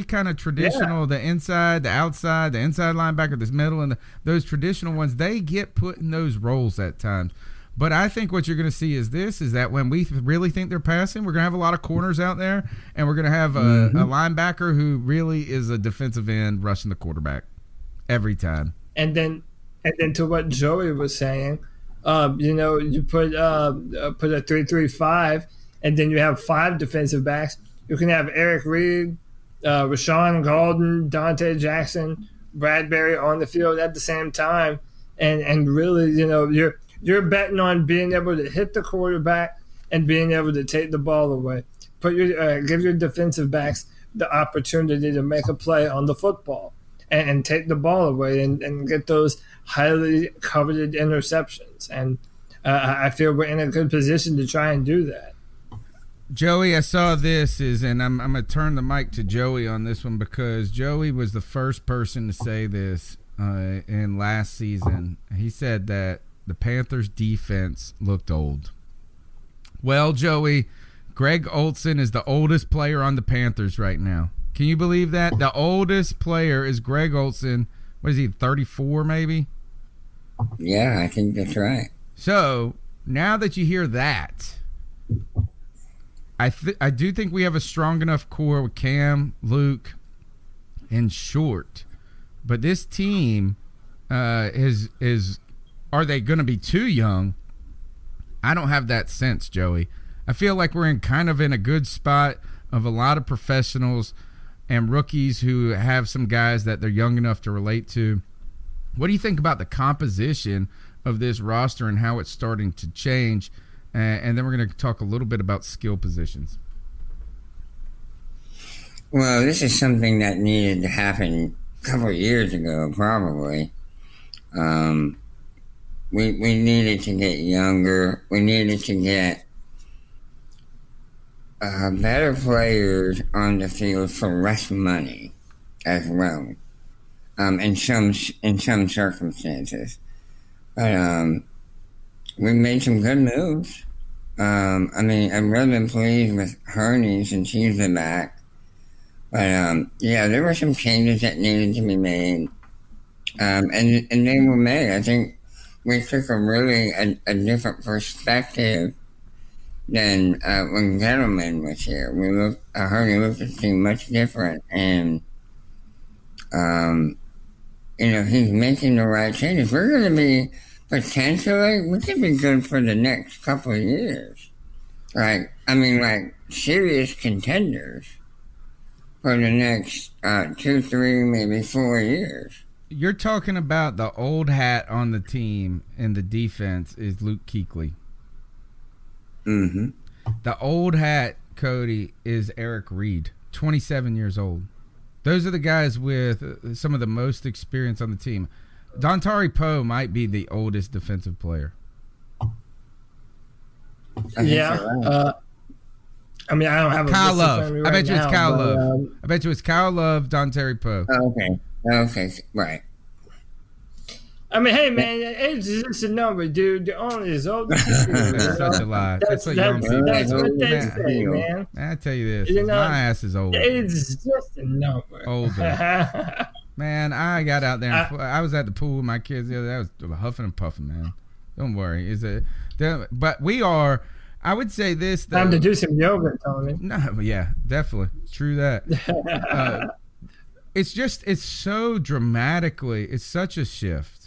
kind of traditional, the inside, the outside, the inside linebacker, this middle, and those traditional ones. They get put in those roles at times. But I think what you're going to see is that when we really think they're passing, we're going to have a lot of corners out there, and we're going to have a linebacker who really is a defensive end rushing the quarterback every time. And then to what Joey was saying. You put a 3-3-5, and then you have 5 defensive backs. You can have Eric Reed, Rashawn Golden, Donte Jackson, Bradbury on the field at the same time, and really, you're betting on being able to hit the quarterback and being able to take the ball away. Give your defensive backs the opportunity to make a play on the football and take the ball away and get those highly coveted interceptions. And I feel we're in a good position to try and do that. Joey, I saw this and I'm going to turn the mic to Joey on this one because Joey was the first person to say this in last season. He said that the Panthers defense looked old. Well, Joey, Greg Olsen is the oldest player on the Panthers right now. Can you believe that? The oldest player is Greg Olsen. What is he, 34 maybe? Yeah, I think that's right. So, now that you hear that, I do think we have a strong enough core with Cam, Luke, and Short. But this team is are they going to be too young? I don't have that sense, Joey. I feel like we're in a good spot of a lot of professionals and rookies who have some guys that they're young enough to relate to. What do you think about the composition of this roster and how it's starting to change? And then we're going to talk a little bit about skill positions. Well, this is something that needed to happen a couple of years ago, probably. We needed to get younger. We needed to get better players on the field for less money as well, in some circumstances. But we made some good moves. I'm really pleased with Herney since he's been back. But there were some changes that needed to be made, and they were made. I think we took a different perspective than when Gettleman was here. Herney looked at the team much different, and he's making the right changes. We're going to be we could be good for the next couple of years. Serious contenders for the next 2, 3, maybe 4 years. You're talking about the old hat on the team in the defense is Luke Kuechly. Mm-hmm. The old hat, Cody, is Eric Reed, 27 years old. Those are the guys with some of the most experience on the team. Donte Poe might be the oldest defensive player. Yeah. I don't have Kyle Love. Right I bet you now, it's Kyle Love. I bet you it's Kyle Love, Donte Poe. Okay, right. Hey, man, age is just a number, dude. You're only as old as you. That's such a lie. That's what young people That's say. what they say, man. I tell you this, my ass is older. Age is just a number. Older. Man, I got out there. I was at the pool with my kids the other day. I was huffing and puffing, man. Don't worry. But we are. I would say this. Though, time to do some yoga, Tony. No, yeah, definitely. True that. It's so dramatically. It's such a shift.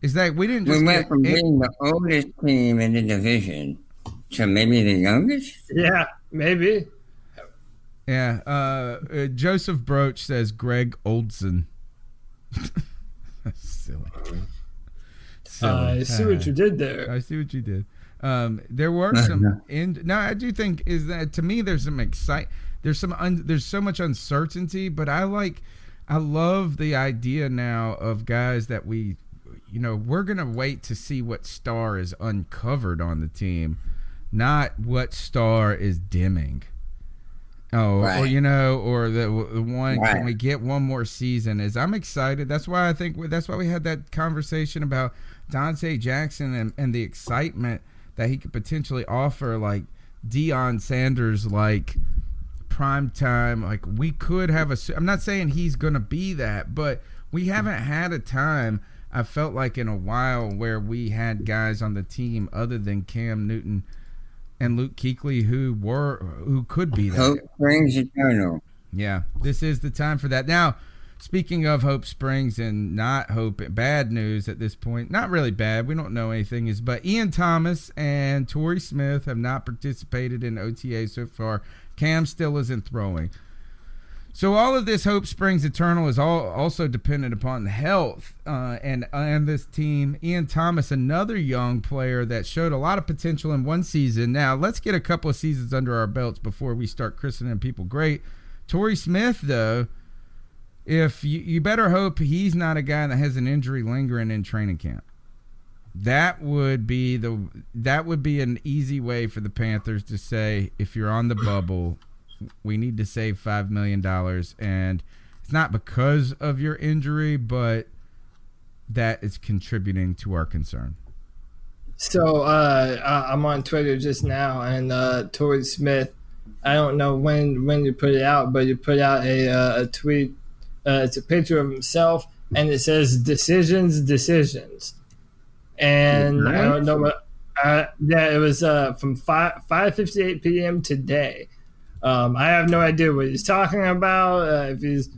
Is that we didn't just we went from being the oldest team in the division to maybe the youngest? Yeah, maybe. Yeah. Joseph Broach says Greg Oldson. That's silly. I see what you did there. I see what you did. There were some. I do think is that to me there's some there's so much uncertainty, but I love the idea now of guys that we're gonna wait to see what star is uncovered on the team, not what star is dimming. Right. Or the one. Right. Can we get one more season? I'm excited. That's why we had that conversation about Donte Jackson and the excitement that he could potentially offer, like Deion Sanders, like prime time. Like we could have I'm not saying he's gonna be that, but we haven't had a time, I felt like, in a while where we had guys on the team other than Cam Newton and Luke Kuechly who could be that. Hope springs eternal. Yeah, this is the time for that. Now, speaking of Hope Springs and not hope, bad news at this point, not really bad, we don't know anything, but Ian Thomas and Torrey Smith have not participated in OTA so far. Cam still isn't throwing. So all of this Hope Springs Eternal is also dependent upon the health and this team. Ian Thomas, another young player that showed a lot of potential in one season. Now, let's get a couple of seasons under our belts before we start christening people great. Torrey Smith, though, if you better hope he's not a guy that has an injury lingering in training camp. That would be an easy way for the Panthers to say, if you're on the bubble, we need to save $5 million, and it's not because of your injury, but that is contributing to our concern. So I'm on Twitter just now, and Torrey Smith, I don't know when you put it out, but you put out a tweet. It's a picture of himself, and it says decisions. And I don't know what. It was from 5:58 p.m. today. I have no idea what he's talking about. If he's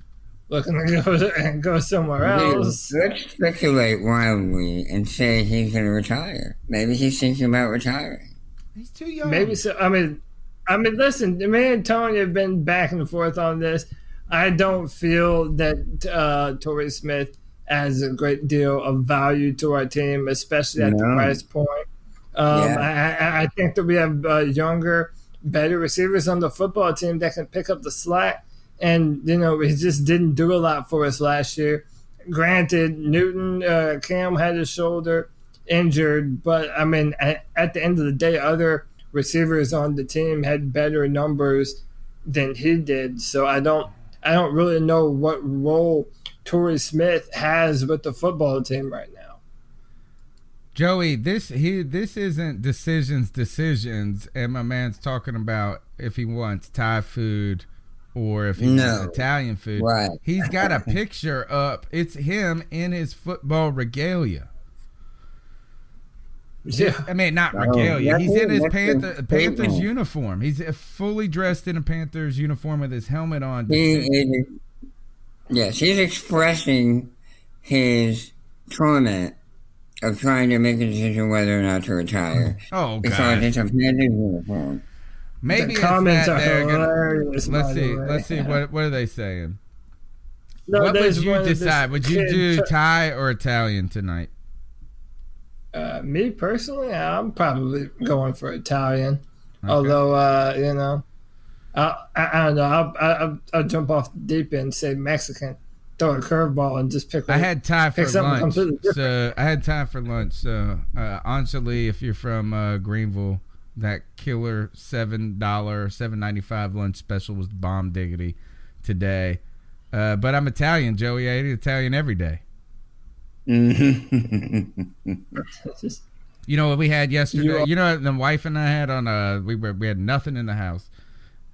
looking to go somewhere else. Let's speculate wildly and say he's going to retire. Maybe he's thinking about retiring. He's too young. Maybe so. I mean, listen, me and Tony have been back and forth on this. I don't feel that Torrey Smith adds a great deal of value to our team, especially at the price point. I think that we have younger, better receivers on the football team that can pick up the slack. And, he just didn't do a lot for us last year. Granted, Newton, Cam had his shoulder injured, but, I mean, at the end of the day, other receivers on the team had better numbers than he did. So I don't really know what role Torrey Smith has with the football team right now. Joey, this isn't decisions, and my man's talking about if he wants Thai food or if he wants Italian food. Right. He's got a picture up. It's him in his football regalia. Yeah. I mean, not regalia. He's in his Panthers uniform. He's fully dressed in a Panthers uniform with his helmet on. Yes, he's expressing his torment of trying to make a decision whether or not to retire. Oh, God. Because it's a Panthers uniform. Maybe the it's comments that are they're hilarious. Let's see. What are they saying? No, what would you decide? Would you do Thai or Italian tonight? Me personally, I'm probably going for Italian. Okay. Although, I don't know. I'll jump off the deep end and say Mexican. Throw a curveball and just pick. I had Thai for lunch. So I had Thai for lunch. So Anjali, if you're from Greenville, that killer $7.95 lunch special was bomb diggity today. But I'm Italian, Joey. I eat Italian every day. You know what we had yesterday? You know what the wife and I had on we had nothing in the house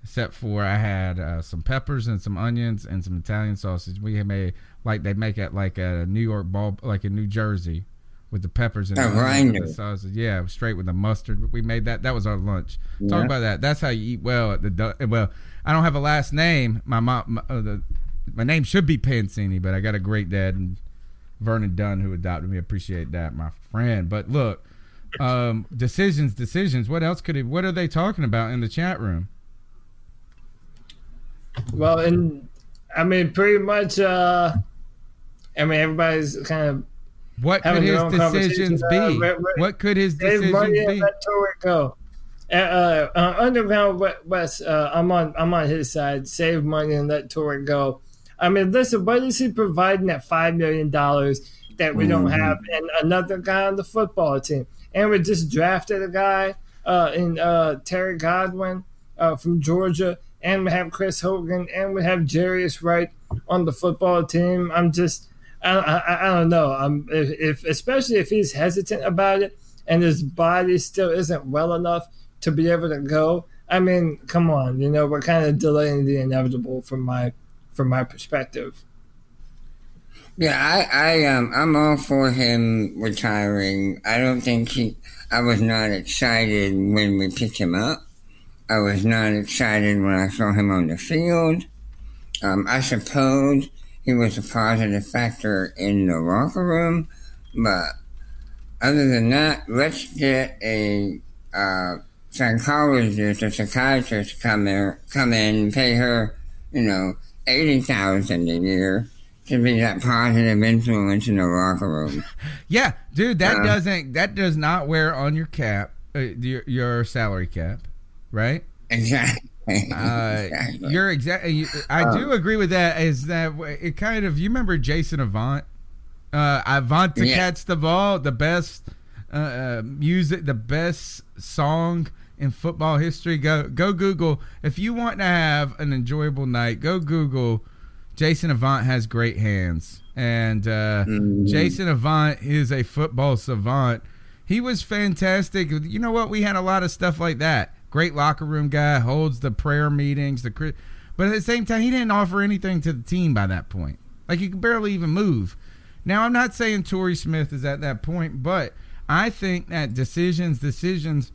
except for I had some peppers and some onions and some Italian sausage. We had made like they make it like a New York ball, like in New Jersey, with the peppers and the sausage. Yeah, straight with the mustard. We made that. That was our lunch. Talk about that. That's how you eat well at the. Well, I don't have a last name. My mom, my name should be Pancini, but I got a great dad and Vernon Dunn who adopted me. Appreciate that, my friend. But look, decisions. What else what are they talking about in the chat room? Well, I mean, pretty much. Everybody's kind of. What could his decisions be? What could his decisions be? Let Torrey go. Underground West. I'm on his side. Save money and let Torrey go. I mean, listen, what is he providing at $5 million that we don't have, and another guy on the football team? And we just drafted a guy in Terry Godwin from Georgia, and we have Chris Hogan, and we have Jarius Wright on the football team. I don't know. Especially if he's hesitant about it and his body still isn't well enough to be able to go. I mean, come on, we're kind of delaying the inevitable from my perspective. Yeah, I'm all for him retiring. I don't think I was not excited when we picked him up. I was not excited when I saw him on the field. I suppose he was a positive factor in the locker room, but other than that, let's get a psychologist, a psychiatrist come in and pay her, $80,000 a year to be that positive influence in the locker room. Yeah, dude, that does not wear on your cap, your salary cap, right? Exactly. Exactly. You're exactly. I do agree with that. Is that it? Kind of. You remember Jason Avant? Avant to catch the ball. The best music. The best song in football history. Go Google if you want to have an enjoyable night. Go Google. Jason Avant has great hands, and Jason Avant is a football savant. He was fantastic. You know what? We had a lot of stuff like that. Great locker room guy, holds the prayer meetings, but at the same time, he didn't offer anything to the team by that point. Like, he could barely even move. Now, I'm not saying Torrey Smith is at that point, but I think that decisions, before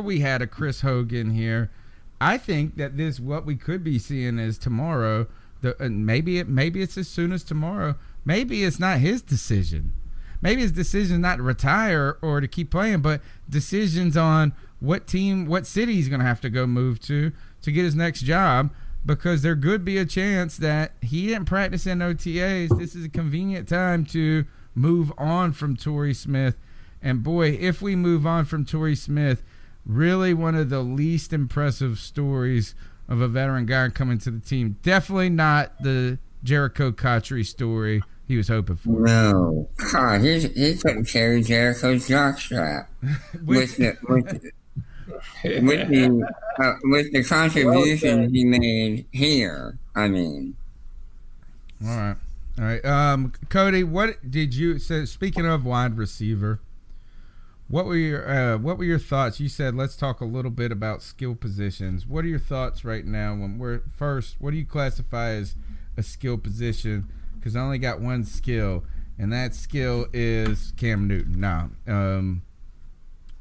we had a Chris Hogan here, I think that what we could be seeing is tomorrow, maybe it's as soon as tomorrow, maybe it's not his decision. maybe his decision not to retire or to keep playing, but decisions on what city he's going to have to go move to get his next job, because there could be a chance that he didn't practice in OTAs. This is a convenient time to move on from Torrey Smith. And boy, if we move on from Torrey Smith, really one of the least impressive stories of a veteran guy coming to the team. Definitely not the Jericho Cotchery story he was hoping for. No. God, he couldn't carry Jericho's jockstrap with the contribution he made here. I mean. All right. Cody, what did you say? Speaking of wide receiver, what were your thoughts? You said let's talk a little bit about skill positions. What are your thoughts right now? What do you classify as a skill position? Because I only got one skill, and that skill is Cam Newton. Now,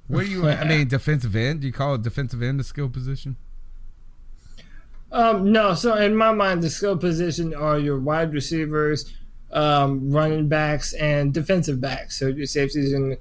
what do you? I mean, defensive end. Do you call a defensive end a skill position? No. So in my mind, the skill position are your wide receivers, running backs, and defensive backs. So your safeties and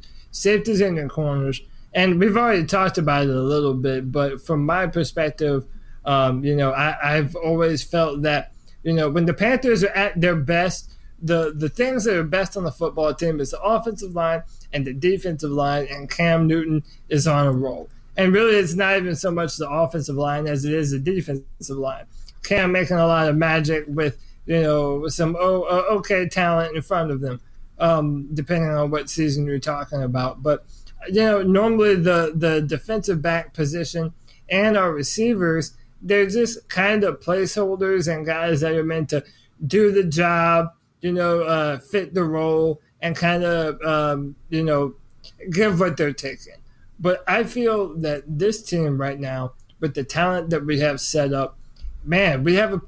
your corners. And we've already talked about it a little bit, but from my perspective, I've always felt that, when the Panthers are at their best, the things that are best on the football team is the offensive line and the defensive line, and Cam Newton is on a roll. And really, it's not even so much the offensive line as it is the defensive line. Cam making a lot of magic with, some okay talent in front of them, depending on what season you're talking about. But, normally the defensive back position and our receivers, they're just kind of placeholders and guys that are meant to do the job, fit the role and kind of, give what they're taking. But I feel that this team right now, with the talent that we have set up, man, we have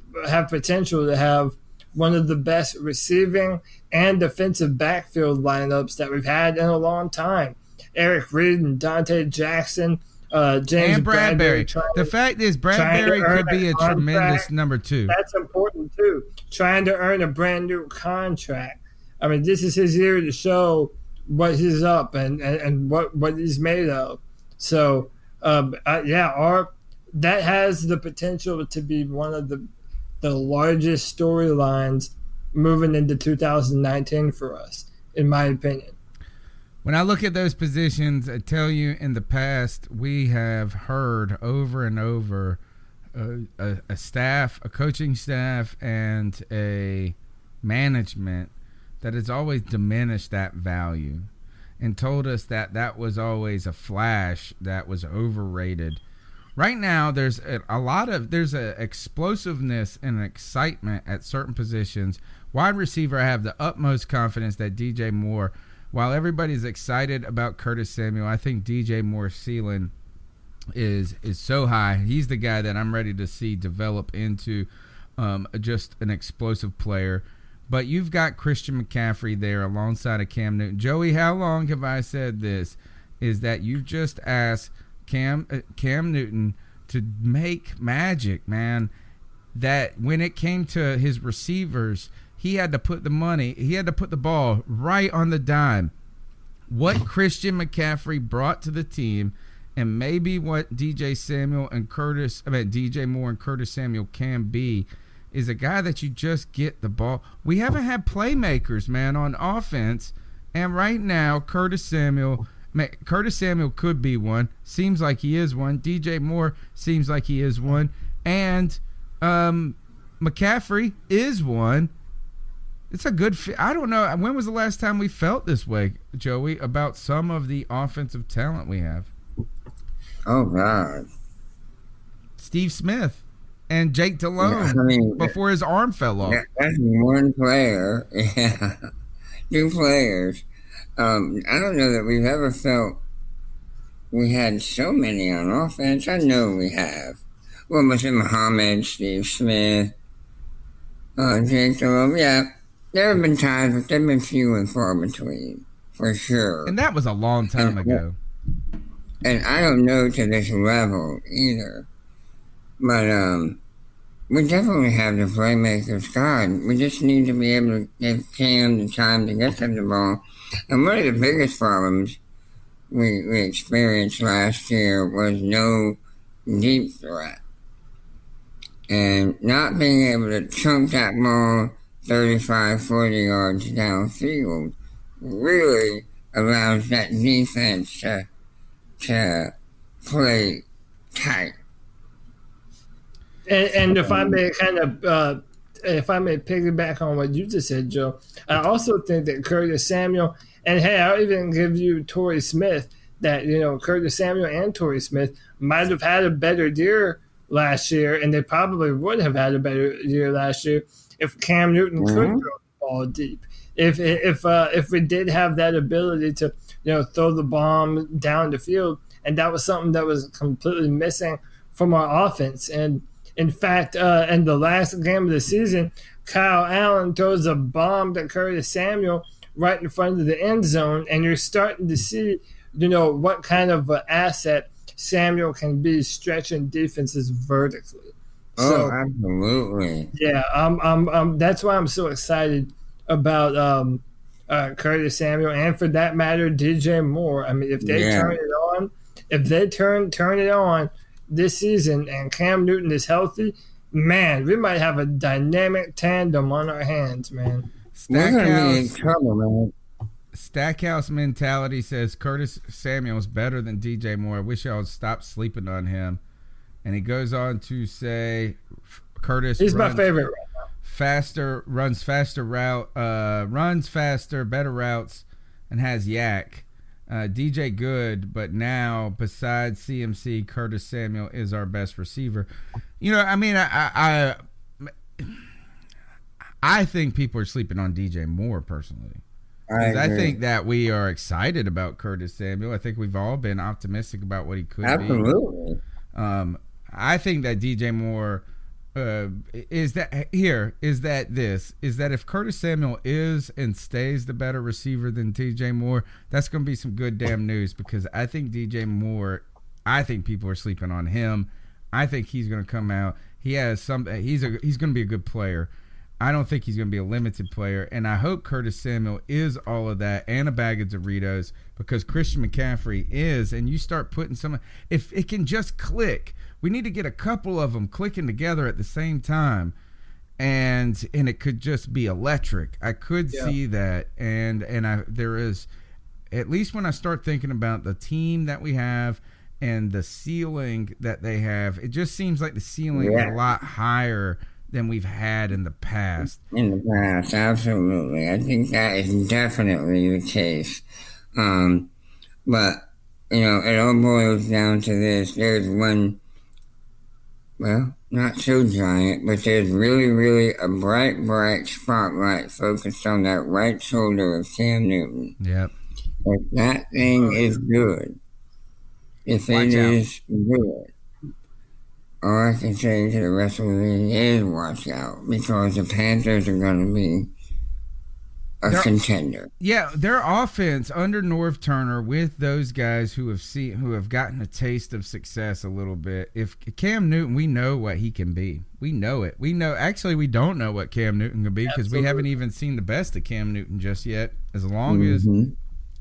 potential to have one of the best receiving and defensive backfield lineups that we've had in a long time. Eric Reed and Donte Jackson, James and Bradbury. The fact is, Bradbury could be a tremendous number 2. That's important too. Trying to earn a brand new contract. I mean, this is his year to show what he's up and what he's made of. So, that has the potential to be one of the largest storylines moving into 2019 for us, in my opinion. When I look at those positions, I tell you, in the past, we have heard over and over a coaching staff and a management that has always diminished that value and told us that was always a flash that was overrated. Right now, there's a explosiveness and excitement at certain positions. Wide receiver, I have the utmost confidence that DJ Moore, while everybody's excited about Curtis Samuel, I think DJ Moore's ceiling is so high. He's the guy that I'm ready to see develop into just an explosive player. But you've got Christian McCaffrey there alongside of Cam Newton. Joey, how long have I said this? Is that you've just asked Cam Newton to make magic, man. That when it came to his receivers, he had to put the ball right on the dime. What Christian McCaffrey brought to the team, and maybe what DJ Moore and Curtis Samuel can be, is a guy that you just get the ball. We haven't had playmakers, man, on offense, and right now Curtis Samuel could be one. Seems like he is one. DJ Moore seems like he is one, and McCaffrey is one. It's a good fit. I don't know. When was the last time we felt this way, Joey, about some of the offensive talent we have? Oh, God. Steve Smith and Jake Delhomme before his arm fell off. That's one player. Yeah. 2 players. I don't know that we've ever felt we had so many on offense. I know we have. Well, Mr. Muhammad, Steve Smith, Jake Delhomme, yeah. There have been times, but they've been few and far between, for sure. And that was a long time ago. And I don't know to this level either. But, we definitely have the playmakers, God. We just need to be able to give Cam the time to get to the ball. And one of the biggest problems we experienced last year was no deep threat. And not being able to chunk that ball 35, 40 yards downfield really allows that defense to play tight. And if I may piggyback on what you just said, Joe, I also think that Curtis Samuel, and hey, I'll even give you Torrey Smith, that, Curtis Samuel and Torrey Smith might have had a better year last year, and they probably would have had a better year last year if Cam Newton could throw the ball deep. If we did have that ability to, throw the bomb down the field, and that was something that was completely missing from our offense. And in fact, in the last game of the season, Kyle Allen throws a bomb to Curtis Samuel right in front of the end zone, and you're starting to see, what kind of an asset Samuel can be stretching defenses vertically. So, absolutely. Yeah, that's why I'm so excited about Curtis Samuel, and for that matter, DJ Moore. I mean, if they turn it on, turn it on this season, and Cam Newton is healthy, man, we might have a dynamic tandem on our hands, man. Stackhouse mentality says Curtis Samuel's better than DJ Moore. I wish y'all would stop sleeping on him. And he goes on to say Curtis he's my favorite right now. Runs faster, better routes, and has yak. DJ good, but now besides CMC, Curtis Samuel is our best receiver. I think people are sleeping on DJ Moore personally. I think that we are excited about Curtis Samuel. I think we've all been optimistic about what he could be. Absolutely. I think that DJ Moore is that if Curtis Samuel is and stays the better receiver than DJ Moore, that's going to be some good damn news, because I think DJ Moore, I think people are sleeping on him. I think he's going to come out. He's going to be a good player. I don't think he's going to be a limited player, and I hope Curtis Samuel is all of that and a bag of Doritos, because Christian McCaffrey is, and you start putting if it can just click. We need to get a couple of them clicking together at the same time, and it could just be electric. I could see that, and there is, at least when I start thinking about the team that we have and the ceiling that they have, it just seems like the ceiling is a lot higher than we've had in the past. In the past, absolutely. I think that is definitely the case. But, it all boils down to this. There's one, well, not so giant, but there's really, really a bright spotlight focused on that right shoulder of Cam Newton. Yep. If that thing is good, if it is good, all I can say to the rest of the league is watch out, because the Panthers are going to be a contender. Yeah, their offense under Norv Turner, with those guys who have gotten a taste of success a little bit. If Cam Newton, we know what he can be. We know it. We don't know what Cam Newton can be, because we haven't even seen the best of Cam Newton just yet, as long as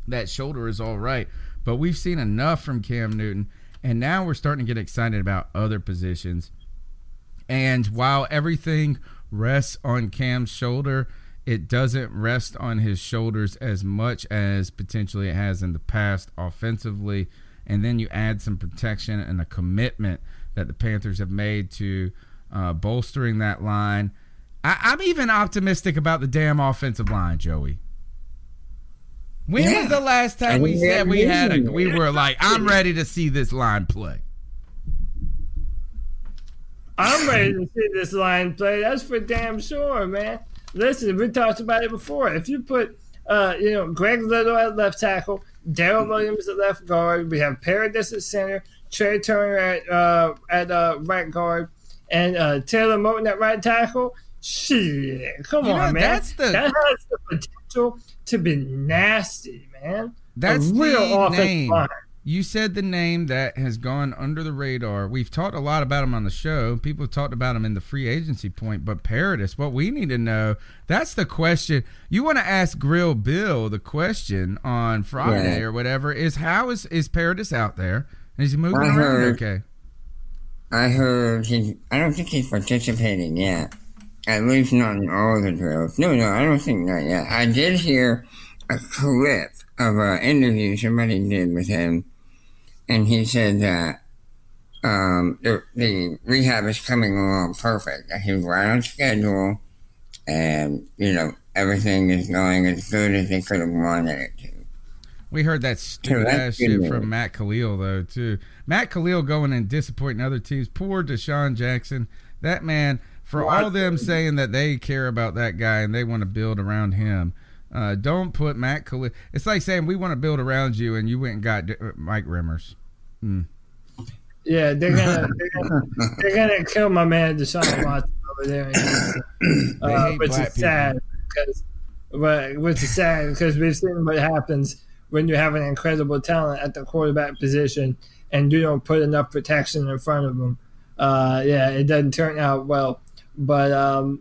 that shoulder is all right. But we've seen enough from Cam Newton. And now we're starting to get excited about other positions. And while everything rests on Cam's shoulder, it doesn't rest on his shoulders as much as potentially it has in the past offensively. And then you add some protection and a commitment that the Panthers have made to bolstering that line. I'm even optimistic about the damn offensive line, Joey. When was the last time we said we were like, I'm ready to see this line play? I'm ready to see this line play. That's for damn sure, man. Listen, we talked about it before. If you put, Greg Little at left tackle, Darrell Williams at left guard, we have Paradis at center, Trey Turner at right guard, and Taylor Moton at right tackle. Shit, come on, man. That has the potential to be nasty, man. That's a real the offensive name. line. You said the name that has gone under the radar. We've talked a lot about him on the show. People have talked about him in the free agency point, but Paradis, what we need to know, that's the question. You want to ask Grill Bill the question on Friday or whatever, is how is Paradis out there? And is he moving around okay? I heard I don't think he's participating yet. At least not in all the drills. No, I don't think not yet. I did hear a clip of an interview somebody did with him, and he said that the rehab is coming along perfect. That he's right on schedule, and, everything is going as good as they could have wanted it to. We heard that stupid ass shit from Matt Khalil, though, too. Matt Khalil going and disappointing other teams. Poor Deshaun Jackson. That man, for all them saying that they care about that guy and they want to build around him, don't put Matt Khalil. It's like saying we want to build around you and you went and got Mike Rimmers. Yeah, they're gonna kill my man Deshaun Watson over there, which is sad because we've seen what happens when you have an incredible talent at the quarterback position and you don't put enough protection in front of them. It doesn't turn out well. But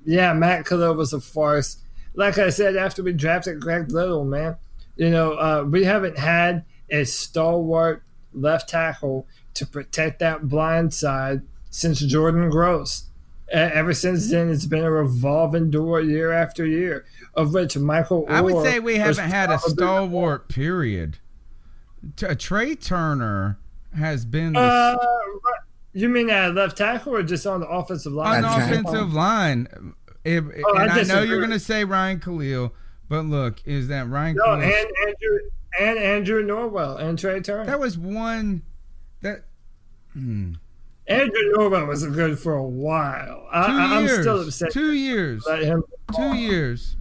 Matt Khalil was a farce. Like I said, after we drafted Greg Little, man, we haven't had a stalwart left tackle to protect that blind side since Jordan Gross. Ever since then, it's been a revolving door year after year, of which Michael Orr, I would say we haven't had a stalwart, period. Trey Turner has been you mean at left tackle or just on the offensive line? On the offensive line. I know you're going to say Ryan Khalil, but look, is that Ryan Khalil? And Andrew Norwell and Trey Turner. That was one that... Andrew Norwell was good for a while. I'm still upset. 2 years. 2 years.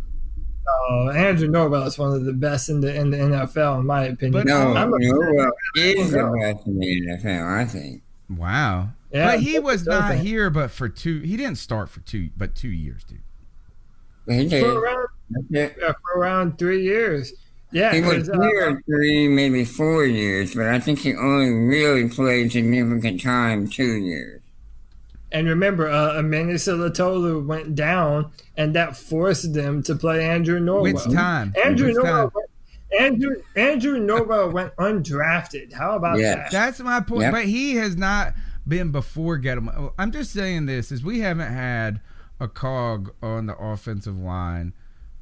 Andrew Norwell is one of the best in the NFL, in my opinion. Norwell is the best in the NFL, I think. Wow. Yeah, but he was not here but for 2. He didn't start for 2 years, dude. He did. For around 3 years. Yeah, he was here 3, maybe 4 years, but I think he only really played significant time 2 years. And remember, Minnesota Tolu went down, and that forced them to play Andrew Norwell. Which time? Andrew Norwell went undrafted. How about that? That's my point. Yep. But he has not been before Gettleman. I'm just saying this is we haven't had a cog on the offensive line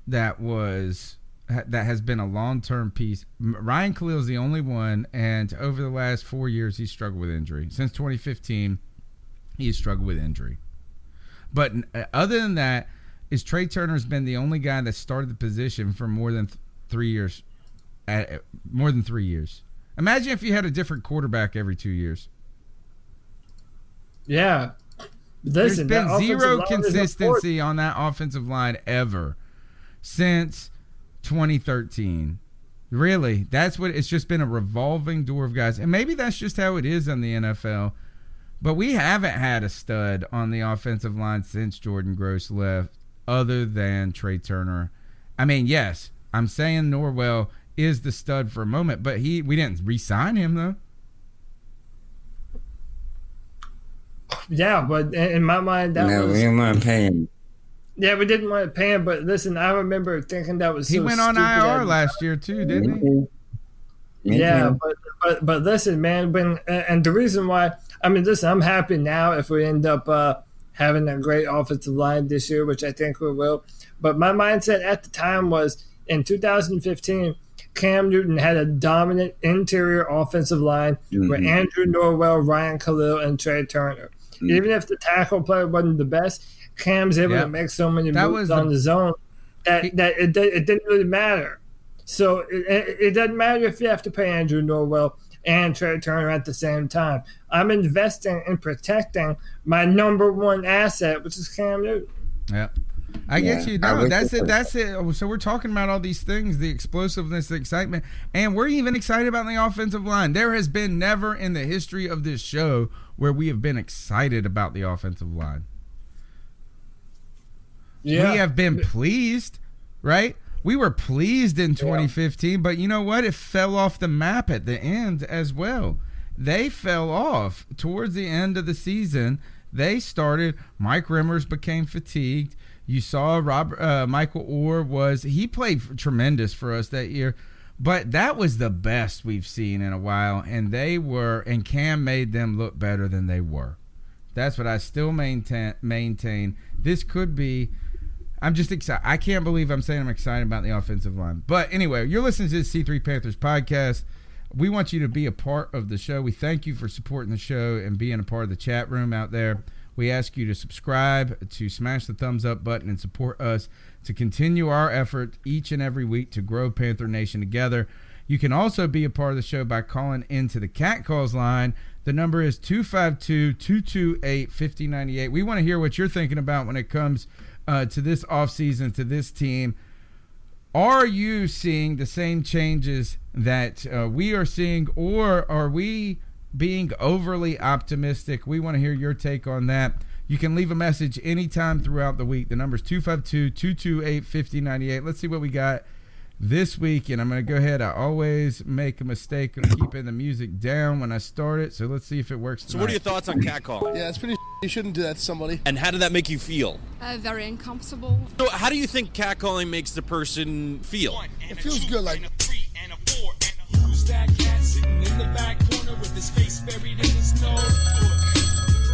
that has been a long-term piece. Ryan Khalil is the only one, and over the last 4 years, he's struggled with injury. Since 2015, he's struggled with injury. But other than that, Trey Turner's been the only guy that started the position for more than 3 years. More than 3 years. Imagine if you had a different quarterback every 2 years. Yeah. There's been zero consistency on that offensive line ever since 2013. Really, that's what it's just been, a revolving door of guys. And maybe that's just how it is in the NFL. But we haven't had a stud on the offensive line since Jordan Gross left, other than Trey Turner. I mean, yes, I'm saying Norwell is the stud for a moment, but we didn't re-sign him, though. Yeah, but in my mind, we didn't want to pay him. Yeah, we didn't want to pay him, but listen, I remember thinking that was he went on IR last year too, didn't he? Yeah, but listen, man, and the reason why, I'm happy now if we end up having a great offensive line this year, which I think we will. But my mindset at the time was in 2015, Cam Newton had a dominant interior offensive line with Andrew Norwell, Ryan Khalil, and Trey Turner. Even if the tackle player wasn't the best, Cam's able to make so many moves on the zone that it didn't really matter. So it doesn't matter if you have to pay Andrew Norwell and Trey Turner at the same time. I'm investing in protecting my number one asset, which is Cam Newton. Yeah. I get you. No, that's it. So we're talking about all these things, the explosiveness, the excitement, and we're even excited about the offensive line. There has been never in the history of this show where we have been excited about the offensive line. Yeah. We have been pleased, right? we were pleased in 2015, but you know what? It fell off the map at the end as well. They fell off towards the end of the season. They started. Mike Rimmers became fatigued. You saw Michael Orr he played tremendous for us that year, but that was the best we've seen in a while, and Cam made them look better than they were. That's what I still maintain. This could be. I'm just excited. I can't believe I'm saying I'm excited about the offensive line. But anyway, you're listening to the C3 Panthers podcast. We want you to be a part of the show. We thank you for supporting the show and being a part of the chat room out there. We ask you to subscribe, to smash the thumbs up button, and support us to continue our effort each and every week to grow Panther Nation together. You can also be a part of the show by calling into the Cat Calls line. The number is 252-228-5098. We want to hear what you're thinking about when it comes to this offseason, to this team. Are you seeing the same changes that we are seeing, or are we being overly optimistic? We want to hear your take on that. You can leave a message anytime throughout the week. The number is 252-228-5098. Let's see what we got this week, and I'm going to go ahead. I always make a mistake of keeping the music down when I start it, so let's see if it works tonight. So what are your thoughts on catcalling? Yeah, it's pretty. You shouldn't do that to somebody. And how did that make you feel? Very uncomfortable. So how do you think catcalling makes the person feel? It feels good, like. Who's that cat sitting in the back corner with his face buried in his nose?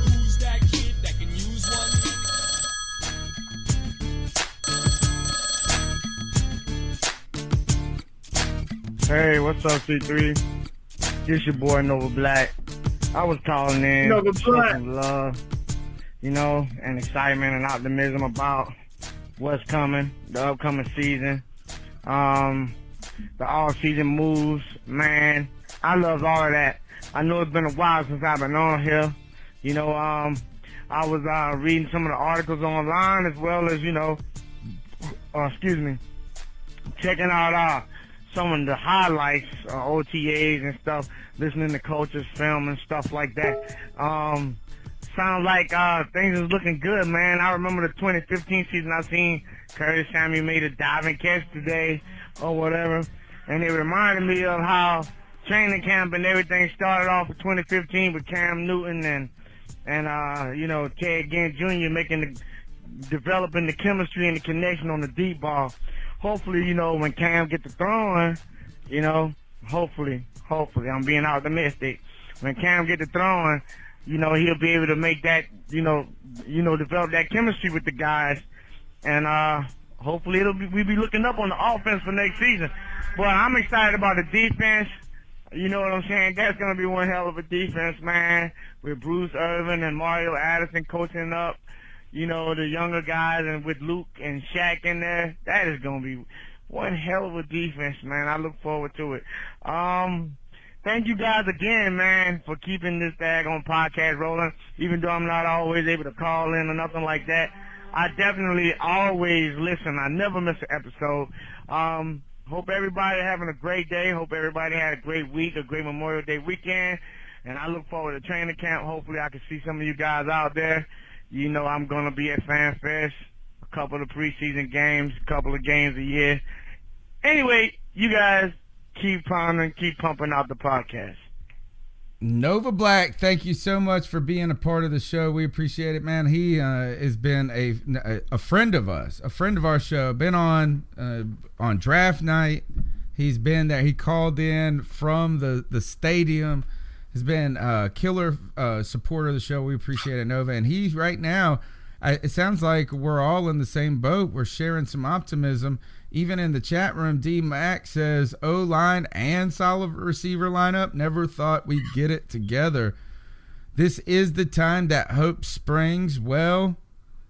Who's that kid that can use one? Hey, what's up, C3? It's your boy Nova Black. I was calling in Nova Black. Some love, and excitement and optimism about what's coming, the upcoming season. The all-season moves, man. I love all of that. I know it's been a while since I've been on here. I was reading some of the articles online as well as, checking out some of the highlights, OTAs and stuff, listening to coaches film and stuff like that. Sounds like things is looking good, man. I remember the 2015 season. I seen Curtis Samuel made a diving catch today or whatever, and it reminded me of how training camp and everything started off in 2015 with Cam Newton and Ted Ginn Jr. developing the chemistry and the connection on the deep ball. Hopefully, when Cam gets to throwing, hopefully, I'm being optimistic. When Cam gets to throwing, he'll be able to make that, develop that chemistry with the guys. And hopefully we'll be looking up on the offense for next season. But I'm excited about the defense. You know what I'm saying? That's going to be one hell of a defense, man, with Bruce Irvin and Mario Addison coaching up. The younger guys, and with Luke and Shaq in there, that is going to be one hell of a defense, man. I look forward to it. Thank you guys again, man, for keeping this daggone podcast rolling, even though I'm not always able to call in or nothing like that. I definitely always listen. I never miss an episode. Hope everybody having a great day. Hope everybody had a great week, a great Memorial Day weekend. And I look forward to training camp. Hopefully I can see some of you guys out there. I'm going to be at Fan Fest, a couple of preseason games, a couple of games a year. Anyway, you guys keep pounding, keep pumping out the podcast. Nova Black, thank you so much for being a part of the show. We appreciate it, man. He has been a friend of us, a friend of our show. Been on draft night. He's been there. He called in from the stadium. Has been a killer supporter of the show. We appreciate it, Nova. And he's right now, it sounds like we're all in the same boat. We're sharing some optimism. Even in the chat room, D Mac says O-line and solid receiver lineup. Never thought we'd get it together. This is the time that hope springs or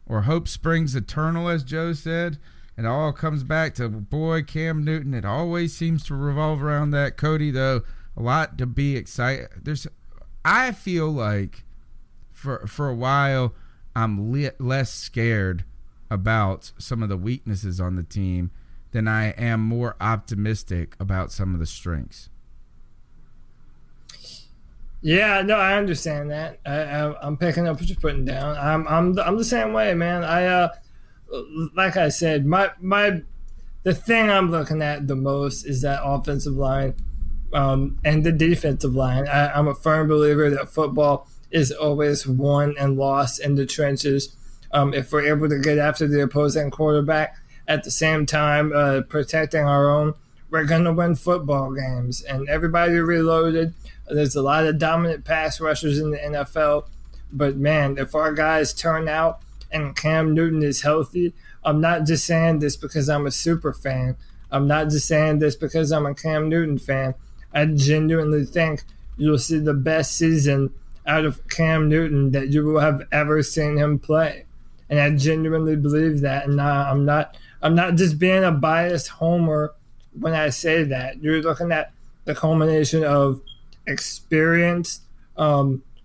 hope springs eternal, as Joe said. It all comes back to, boy, Cam Newton. It always seems to revolve around that. Cody, though, a lot to be excited. I feel like for a while I'm less scared about some of the weaknesses on the team than I am more optimistic about some of the strengths. Yeah, no, I understand that. I'm picking up what you're putting down. I'm the same way, man. Like I said, my the thing I'm looking at the most is that offensive line and the defensive line. I'm a firm believer that football is always won and lost in the trenches. If we're able to get after the opposing quarterback at the same time protecting our own, we're going to win football games. And everybody reloaded. There's a lot of dominant pass rushers in the NFL. But, man, if our guys turn out and Cam Newton is healthy, I'm not just saying this because I'm a super fan. I'm not just saying this because I'm a Cam Newton fan. I genuinely think you'll see the best season out of Cam Newton that you will have ever seen him play. And I genuinely believe that. And I'm not just being a biased homer when I say that. You're looking at the culmination of experience,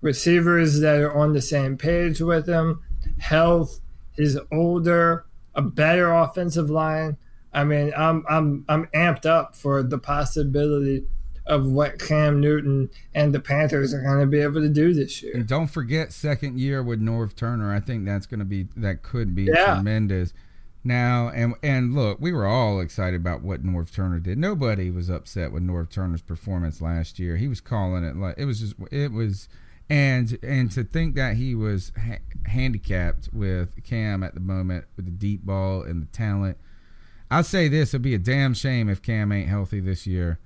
receivers that are on the same page with him, health, he's older, a better offensive line. I mean, I'm amped up for the possibility of what Cam Newton and the Panthers are going to be able to do this year. And don't forget second year with Norv Turner. I think that could be tremendous. Now, and look, we were all excited about what Norv Turner did. Nobody was upset with Norv Turner's performance last year. He was calling it like and to think that he was handicapped with Cam at the moment with the deep ball and the talent. I'll say this, it'll be a damn shame if Cam ain't healthy this year.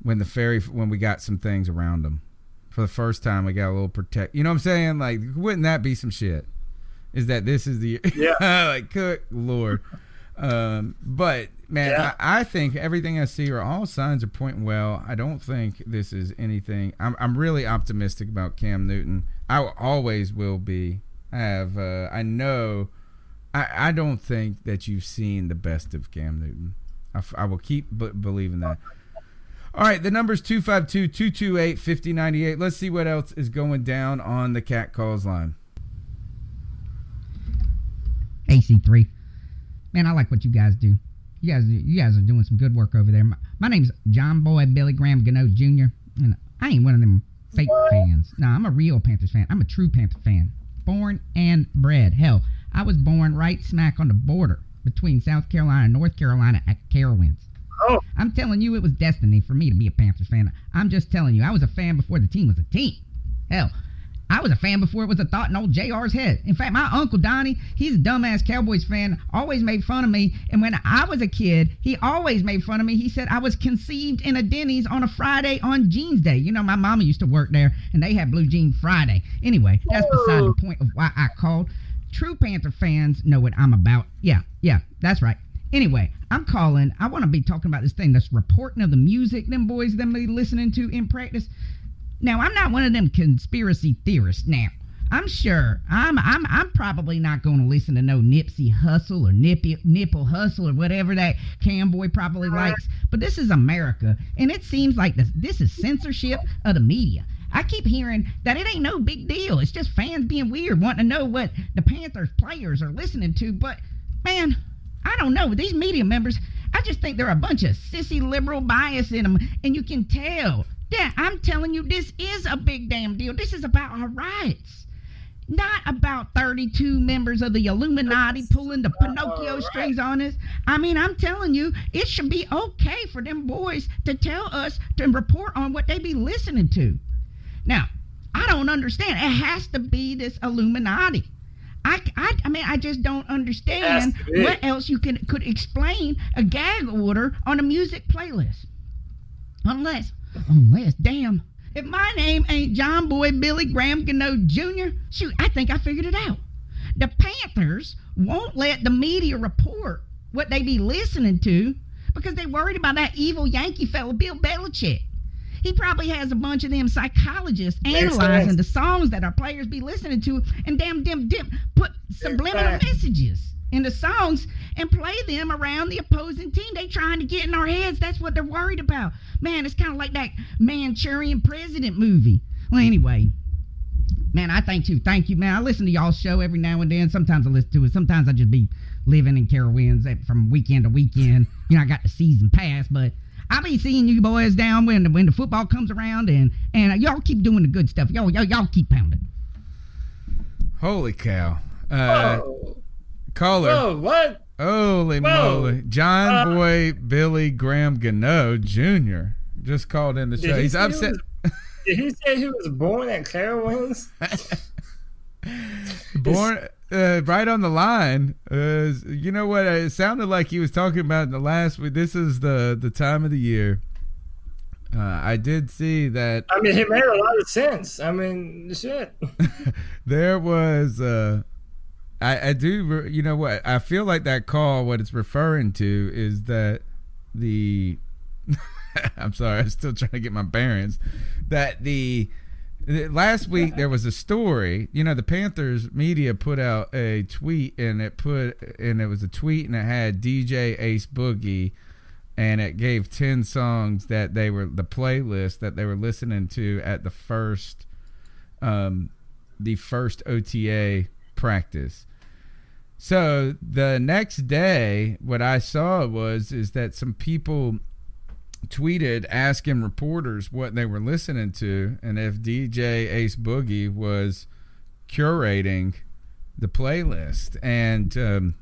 When we got some things around him. For the first time, we got a little protect. You know what I'm saying? Like, wouldn't that be some shit? Is that this is the yeah? Like, good Lord. But man, yeah. I think everything I see are all signs are pointing well. I don't think this is anything. I'm really optimistic about Cam Newton. I always will be. I don't think that you've seen the best of Cam Newton. I will keep believing that. All right, the number's 252-228-5098. Let's see what else is going down on the Cat Calls line. AC3. Man, I like what you guys do. You guys are doing some good work over there. My name's John Boy Billy Graham Gano Jr., and I ain't one of them fake fans. No, I'm a real Panthers fan. I'm a true Panther fan. Born and bred. Hell, I was born right smack on the border between South Carolina and North Carolina at Carowinds. Oh. I'm telling you, it was destiny for me to be a Panthers fan. I'm just telling you, I was a fan before the team was a team. Hell, I was a fan before it was a thought in old JR's head. In fact, my Uncle Donnie, he's a dumbass Cowboys fan, always made fun of me. And when I was a kid, he always made fun of me. He said I was conceived in a Denny's on a Friday on Jeans Day. You know, my mama used to work there, and they had Blue Jean Friday. Anyway, that's beside the point of why I called. True Panther fans know what I'm about. Yeah, that's right. Anyway, I'm calling. I want to be talking about this thing, this reporting of the music them boys them be listening to in practice. Now, I'm not one of them conspiracy theorists. Now, I'm sure I'm probably not going to listen to no Nipsey Hussle or Nipple Hustle or whatever that Cam boy probably likes. But this is America, and it seems like this is censorship of the media. I keep hearing that it ain't no big deal. It's just fans being weird, wanting to know what the Panthers players are listening to. But, man, I don't know. These media members, I just think they're a bunch of sissy liberal bias in them, and you can tell. Yeah, I'm telling you, this is a big damn deal. This is about our rights. Not about 32 members of the Illuminati pulling the Pinocchio strings on us. I mean, I'm telling you, it should be okay for them boys to tell us to report on what they be listening to. Now, I don't understand. It has to be this Illuminati. I mean, I just don't understand what else you could explain a gag order on a music playlist. Unless, damn, if my name ain't John Boy Billy Graham Gano Jr., shoot, I think I figured it out. The Panthers won't let the media report what they be listening to because they worried about that evil Yankee fella, Bill Belichick. He probably has a bunch of them psychologists analyzing the songs that our players be listening to and put subliminal messages in the songs and play them around the opposing team. They trying to get in our heads. That's what they're worried about. Man, it's kind of like that Manchurian President movie. Well, anyway, man, I thank you, man. I listen to y'all's show every now and then. Sometimes I listen to it. Sometimes I just be living in Carowinds from weekend to weekend. You know, I got the season pass, but I'll be seeing you boys down when the football comes around, and y'all keep doing the good stuff. Y'all keep pounding. Holy cow. Caller. Oh, what? Holy moly. John Boy Billy Graham Gano Jr. just called in the show. He's upset. Did he say he was born at Carowinds? Born right on the line. You know what? It sounded like he was talking about in the last week. This is the time of the year. I did see that. I mean, it made a lot of sense. I mean, shit. There was. I do. You know what? I feel like that call. What it's referring to is that the. I'm sorry. I'm still trying to get my bearings. That last week there was a story. You know, the Panthers media put out a tweet, and it was a tweet, and it had DJ Ace Boogie, and it gave 10 songs that they were the playlist that they were listening to at the first OTA practice. So the next day, what I saw is that some people tweeted asking reporters what they were listening to and if DJ Ace Boogie was curating the playlist. And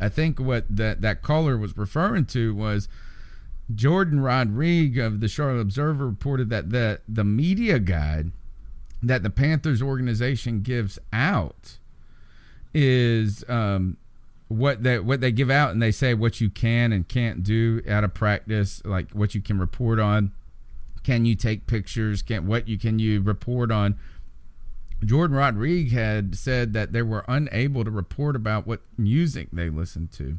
I think what that caller was referring to was Jordan Rodriguez of the Charlotte Observer reported that the media guide that the Panthers organization gives out is what they give out, and they say what you can and can't do out of practice, like what you can report on. Can you take pictures? Can you report on? Jordan Rodriguez had said that they were unable to report about what music they listened to.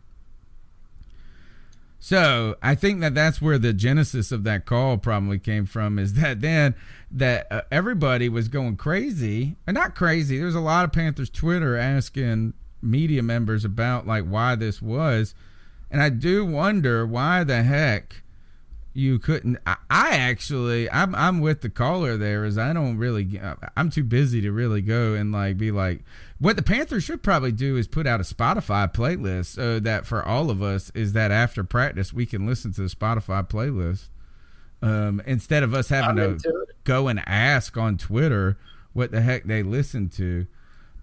So I think that's where the genesis of that call probably came from, is that then that everybody was going crazy. Or not crazy. There was a lot of Panthers Twitter asking media members about like why this was. And I do wonder why the heck you couldn't. I'm with the caller there, is I'm too busy to really go and like be like, what the Panthers should probably do is put out a Spotify playlist so that for all of us is that after practice we can listen to the Spotify playlist instead of us having to go and ask on Twitter what the heck they listen to.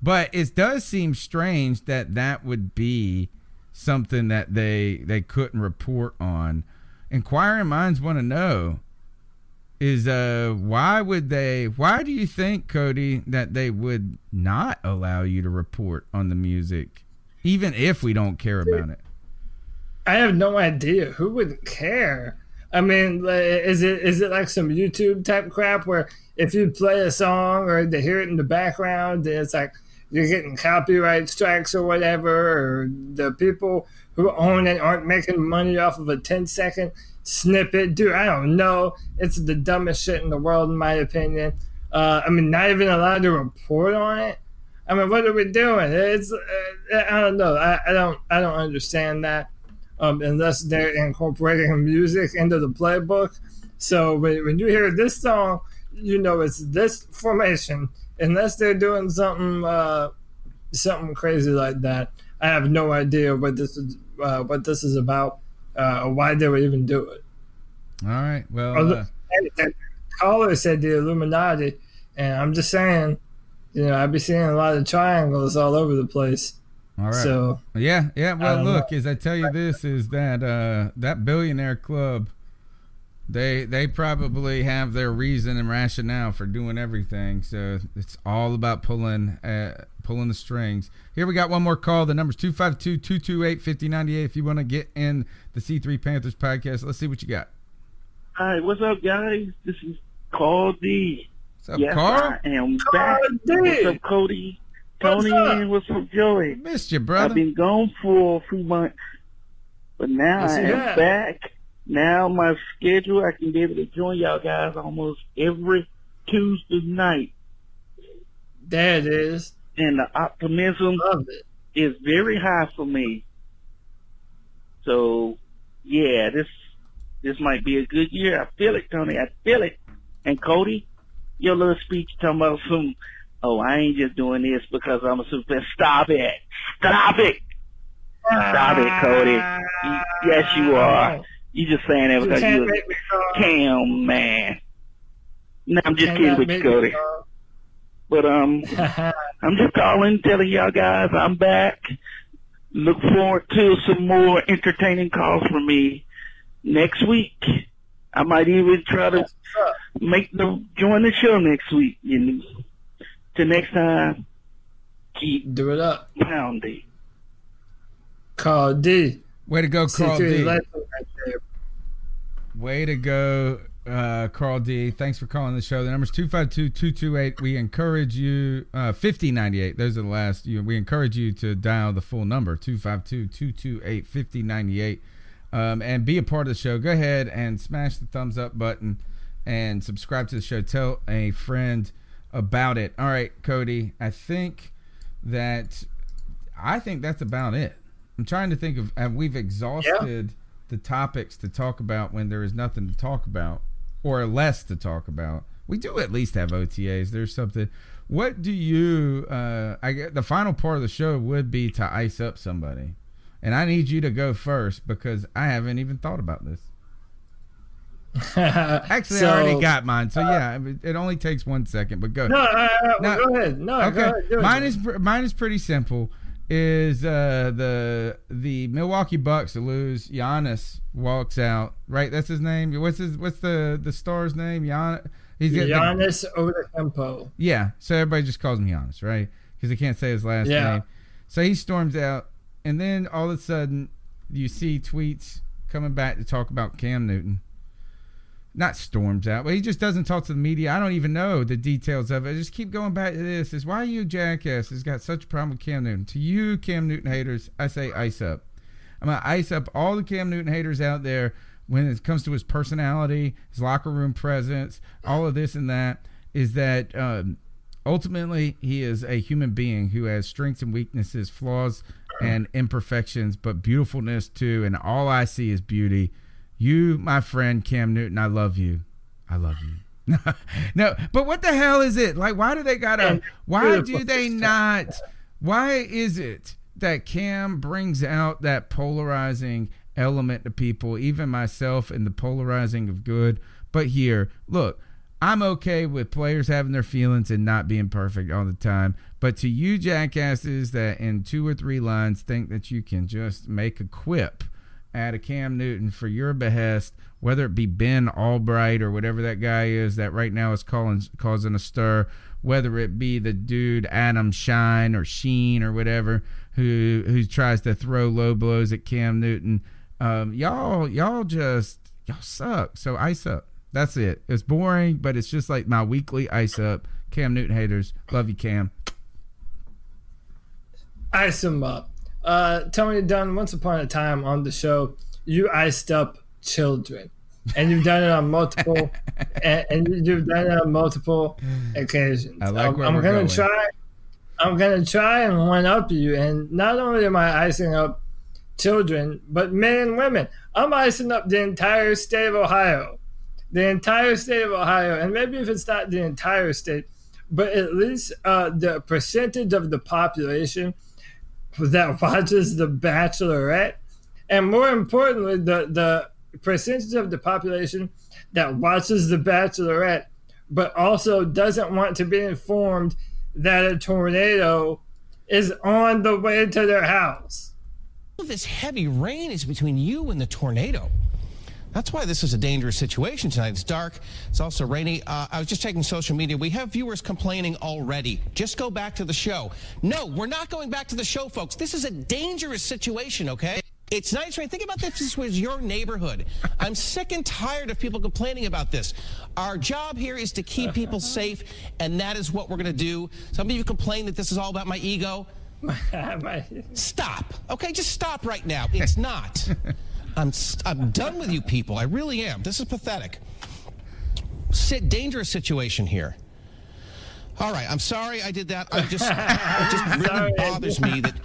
But it does seem strange that would be something that they couldn't report on. Inquiring minds want to know is why do you think, Cody, that they would not allow you to report on the music even if we don't care about it? I have no idea. Who would care? I mean, is it like some YouTube type crap where if you play a song or they hear it in the background, it's like you're getting copyright strikes or whatever, or the people who own it aren't making money off of a 10-second snippet? Dude, I don't know. It's the dumbest shit in the world, in my opinion. I mean, not even allowed to report on it. I mean, what are we doing? It's I don't know. I don't understand that unless they're incorporating music into the playbook. So when you hear this song, you know it's this formation. Unless they're doing something crazy like that, I have no idea what this is about, or why they would even do it. All right. Well, that caller said the Illuminati, and I'm just saying, I'd be seeing a lot of triangles all over the place. All right. So yeah. Well, look, as I tell you, this is that billionaire club. They probably have their reason and rationale for doing everything. So it's all about pulling the strings. Here we got one more call. The number's 252-228-5098 if you want to get in the C3 Panthers podcast. Let's see what you got. Hi, what's up, guys? This is Carl D. What's up, Carl? I am back. What's up, Cody? Tony, and what's up, Joey? Missed you, brother. I've been gone for a few months, but now I am back. Now my schedule, I can be able to join y'all guys almost every Tuesday night. There it is. And the optimism is very high for me. So, yeah, this might be a good year. I feel it, Tony. I feel it. And Cody, your little speech talking about I ain't just doing this because I'm a super fan. Stop it. Stop it. Stop it, Cody. Yes, you are. You just saying that because you're a Cam man. No, I'm just kidding with you, Cody. But I'm just calling, telling y'all guys I'm back. look forward to some more entertaining calls from me next week. I might even try to join the show next week. Till next time, keep do it up, pounding. Carl D. Way to go, Carl D. Way to go, Carl D. Thanks for calling the show. The number's 252-228. We encourage you, 5098. Those are the last. We encourage you to dial the full number, 252-228-5098, and be a part of the show. Go ahead and smash the thumbs up button and subscribe to the show. Tell a friend about it. All right, Cody. I think that's about it. I'm trying to think of, we've exhausted the topics to talk about when there is nothing to talk about or less to talk about. We do at least have OTAs. There's something. What do you, the final part of the show would be to ice up somebody. And I need you to go first because I haven't even thought about this. Actually, I already got mine. So yeah, it only takes 1 second, but go. Go ahead. Okay. Go ahead. Mine is pretty simple. Is the Milwaukee Bucks lose? Giannis walks out. Right, that's his name. What's the star's name? Giannis Antetokounmpo. Yeah, so everybody just calls him Giannis, right? Because they can't say his last name. So he storms out, and then all of a sudden you see tweets coming back to talk about Cam Newton. Not storms out, but he just doesn't talk to the media. I don't even know the details of it. I just keep going back to this. Is why you jackasses got such a problem with Cam Newton. To you, Cam Newton haters, I say ice up. I'm going to ice up all the Cam Newton haters out there when it comes to his personality, his locker room presence, all of this and that, is that ultimately he is a human being who has strengths and weaknesses, flaws and imperfections, but beautifulness too, and all I see is beauty. You, my friend Cam Newton, I love you. I love you. No, but what the hell is it? Like, why do they gotta? Why do they not? Why is it that Cam brings out that polarizing element to people, even myself, in the polarizing of good? But here, look, I'm okay with players having their feelings and not being perfect all the time. But to you jackasses that in 2 or 3 lines think that you can just make a quip at a Cam Newton for your behest, whether it be Ben Albright or whatever that guy is that right now is causing a stir, whether it be the dude Adam Shine or Sheen or whatever who tries to throw low blows at Cam Newton. Y'all suck. So ice up. That's it. It's boring, but it's just like my weekly ice up. Cam Newton haters, love you, Cam. Ice him up. Tony Dunn, once upon a time on the show, you iced up children, and you've done it on multiple, and you've done it on multiple occasions. I like where I'm gonna try. I'm gonna try and one up you, and not only am I icing up children, but men and women. I'm icing up the entire state of Ohio, and maybe if it's not the entire state, but at least the percentage of the population that watches The Bachelorette, and more importantly, the percentage of the population that watches The Bachelorette, but also doesn't want to be informed that a tornado is on the way to their house. This heavy rain is between you and the tornado. That's why this is a dangerous situation tonight. It's dark. It's also rainy. I was just checking social media. We have viewers complaining already. Just go back to the show. No, we're not going back to the show, folks. This is a dangerous situation, okay? It's nice rain. Think about this. This was your neighborhood. I'm sick and tired of people complaining about this. Our job here is to keep people safe, and that is what we're going to do. Some of you complain that this is all about my ego. Stop. Okay, just stop right now. It's not. I'm done with you people. I really am. This is pathetic. Dangerous situation here. All right. I'm sorry I did that. It just really bothers me that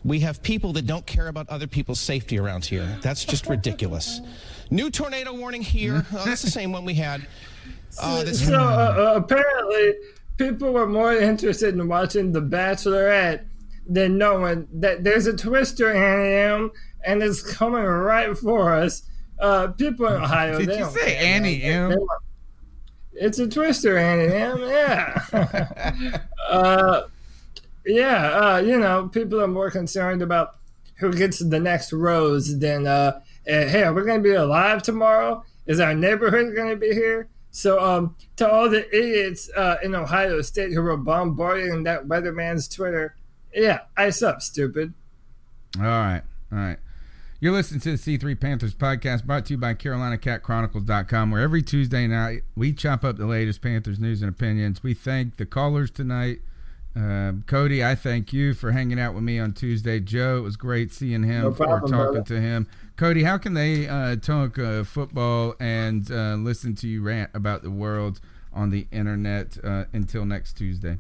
we have people that don't care about other people's safety around here. That's just ridiculous. New tornado warning here. That's the same one we had. Apparently, people were more interested in watching The Bachelorette than knowing that there's a twister in him and it's coming right for us. People in Ohio, did you say Annie M? It's a twister, Annie M. Yeah. You know, people are more concerned about who gets the next rose, then hey, are we going to be alive tomorrow? Is our neighborhood going to be here? So to all the idiots in Ohio State who were bombarding that weatherman's Twitter, yeah, ice up, stupid. All right. You're listening to the C3 Panthers podcast, brought to you by CarolinaCatChronicles.com, where every Tuesday night we chop up the latest Panthers news and opinions. We thank the callers tonight. Cody, I thank you for hanging out with me on Tuesday. Joe, it was great seeing him or talking to him. Cody, how can they talk football and listen to you rant about the world on the internet until next Tuesday?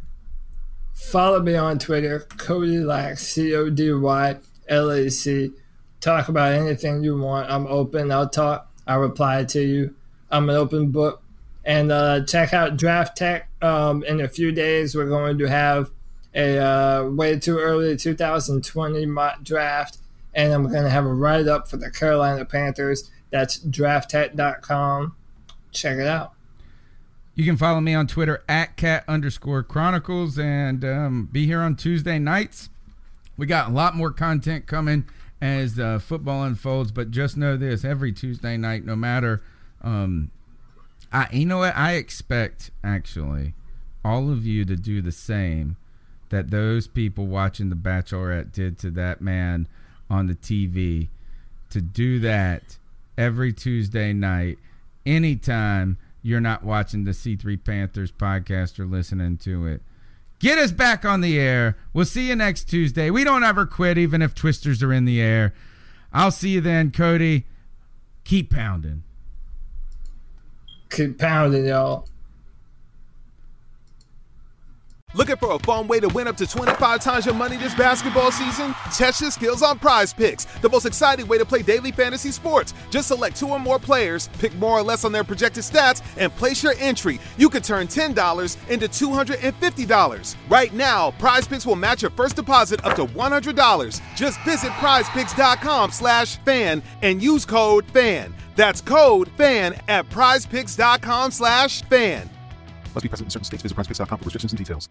Follow me on Twitter, Cody Lack, CODYLAC. Talk about anything you want. I'm open. I'll talk. I'll reply to you. I'm an open book. And check out Draft Tech. In a few days, we're going to have a way too early 2020 mock draft. And I'm going to have a write-up for the Carolina Panthers. That's drafttech.com. Check it out. You can follow me on Twitter at @cat_chronicles and be here on Tuesday nights. We got a lot more content coming as football unfolds, but just know this, every Tuesday night, no matter you know what, I expect actually all of you to do the same that those people watching The Bachelorette did to that man on the TV, to do that every Tuesday night, anytime you're not watching the C3 Panthers podcast or listening to it. Get us back on the air. We'll see you next Tuesday. We don't ever quit, even if twisters are in the air. I'll see you then, Cody. Keep pounding. Keep pounding, y'all. Looking for a fun way to win up to 25 times your money this basketball season? Test your skills on Prize Picks, the most exciting way to play daily fantasy sports. Just select 2 or more players, pick more or less on their projected stats, and place your entry. You could turn $10 into $250. Right now, Prize Picks will match your first deposit up to $100. Just visit prizepicks.com/fan and use code FAN. That's code FAN at prizepicks.com/fan. Must be present in certain states. Visit prizepicks.com for restrictions and details.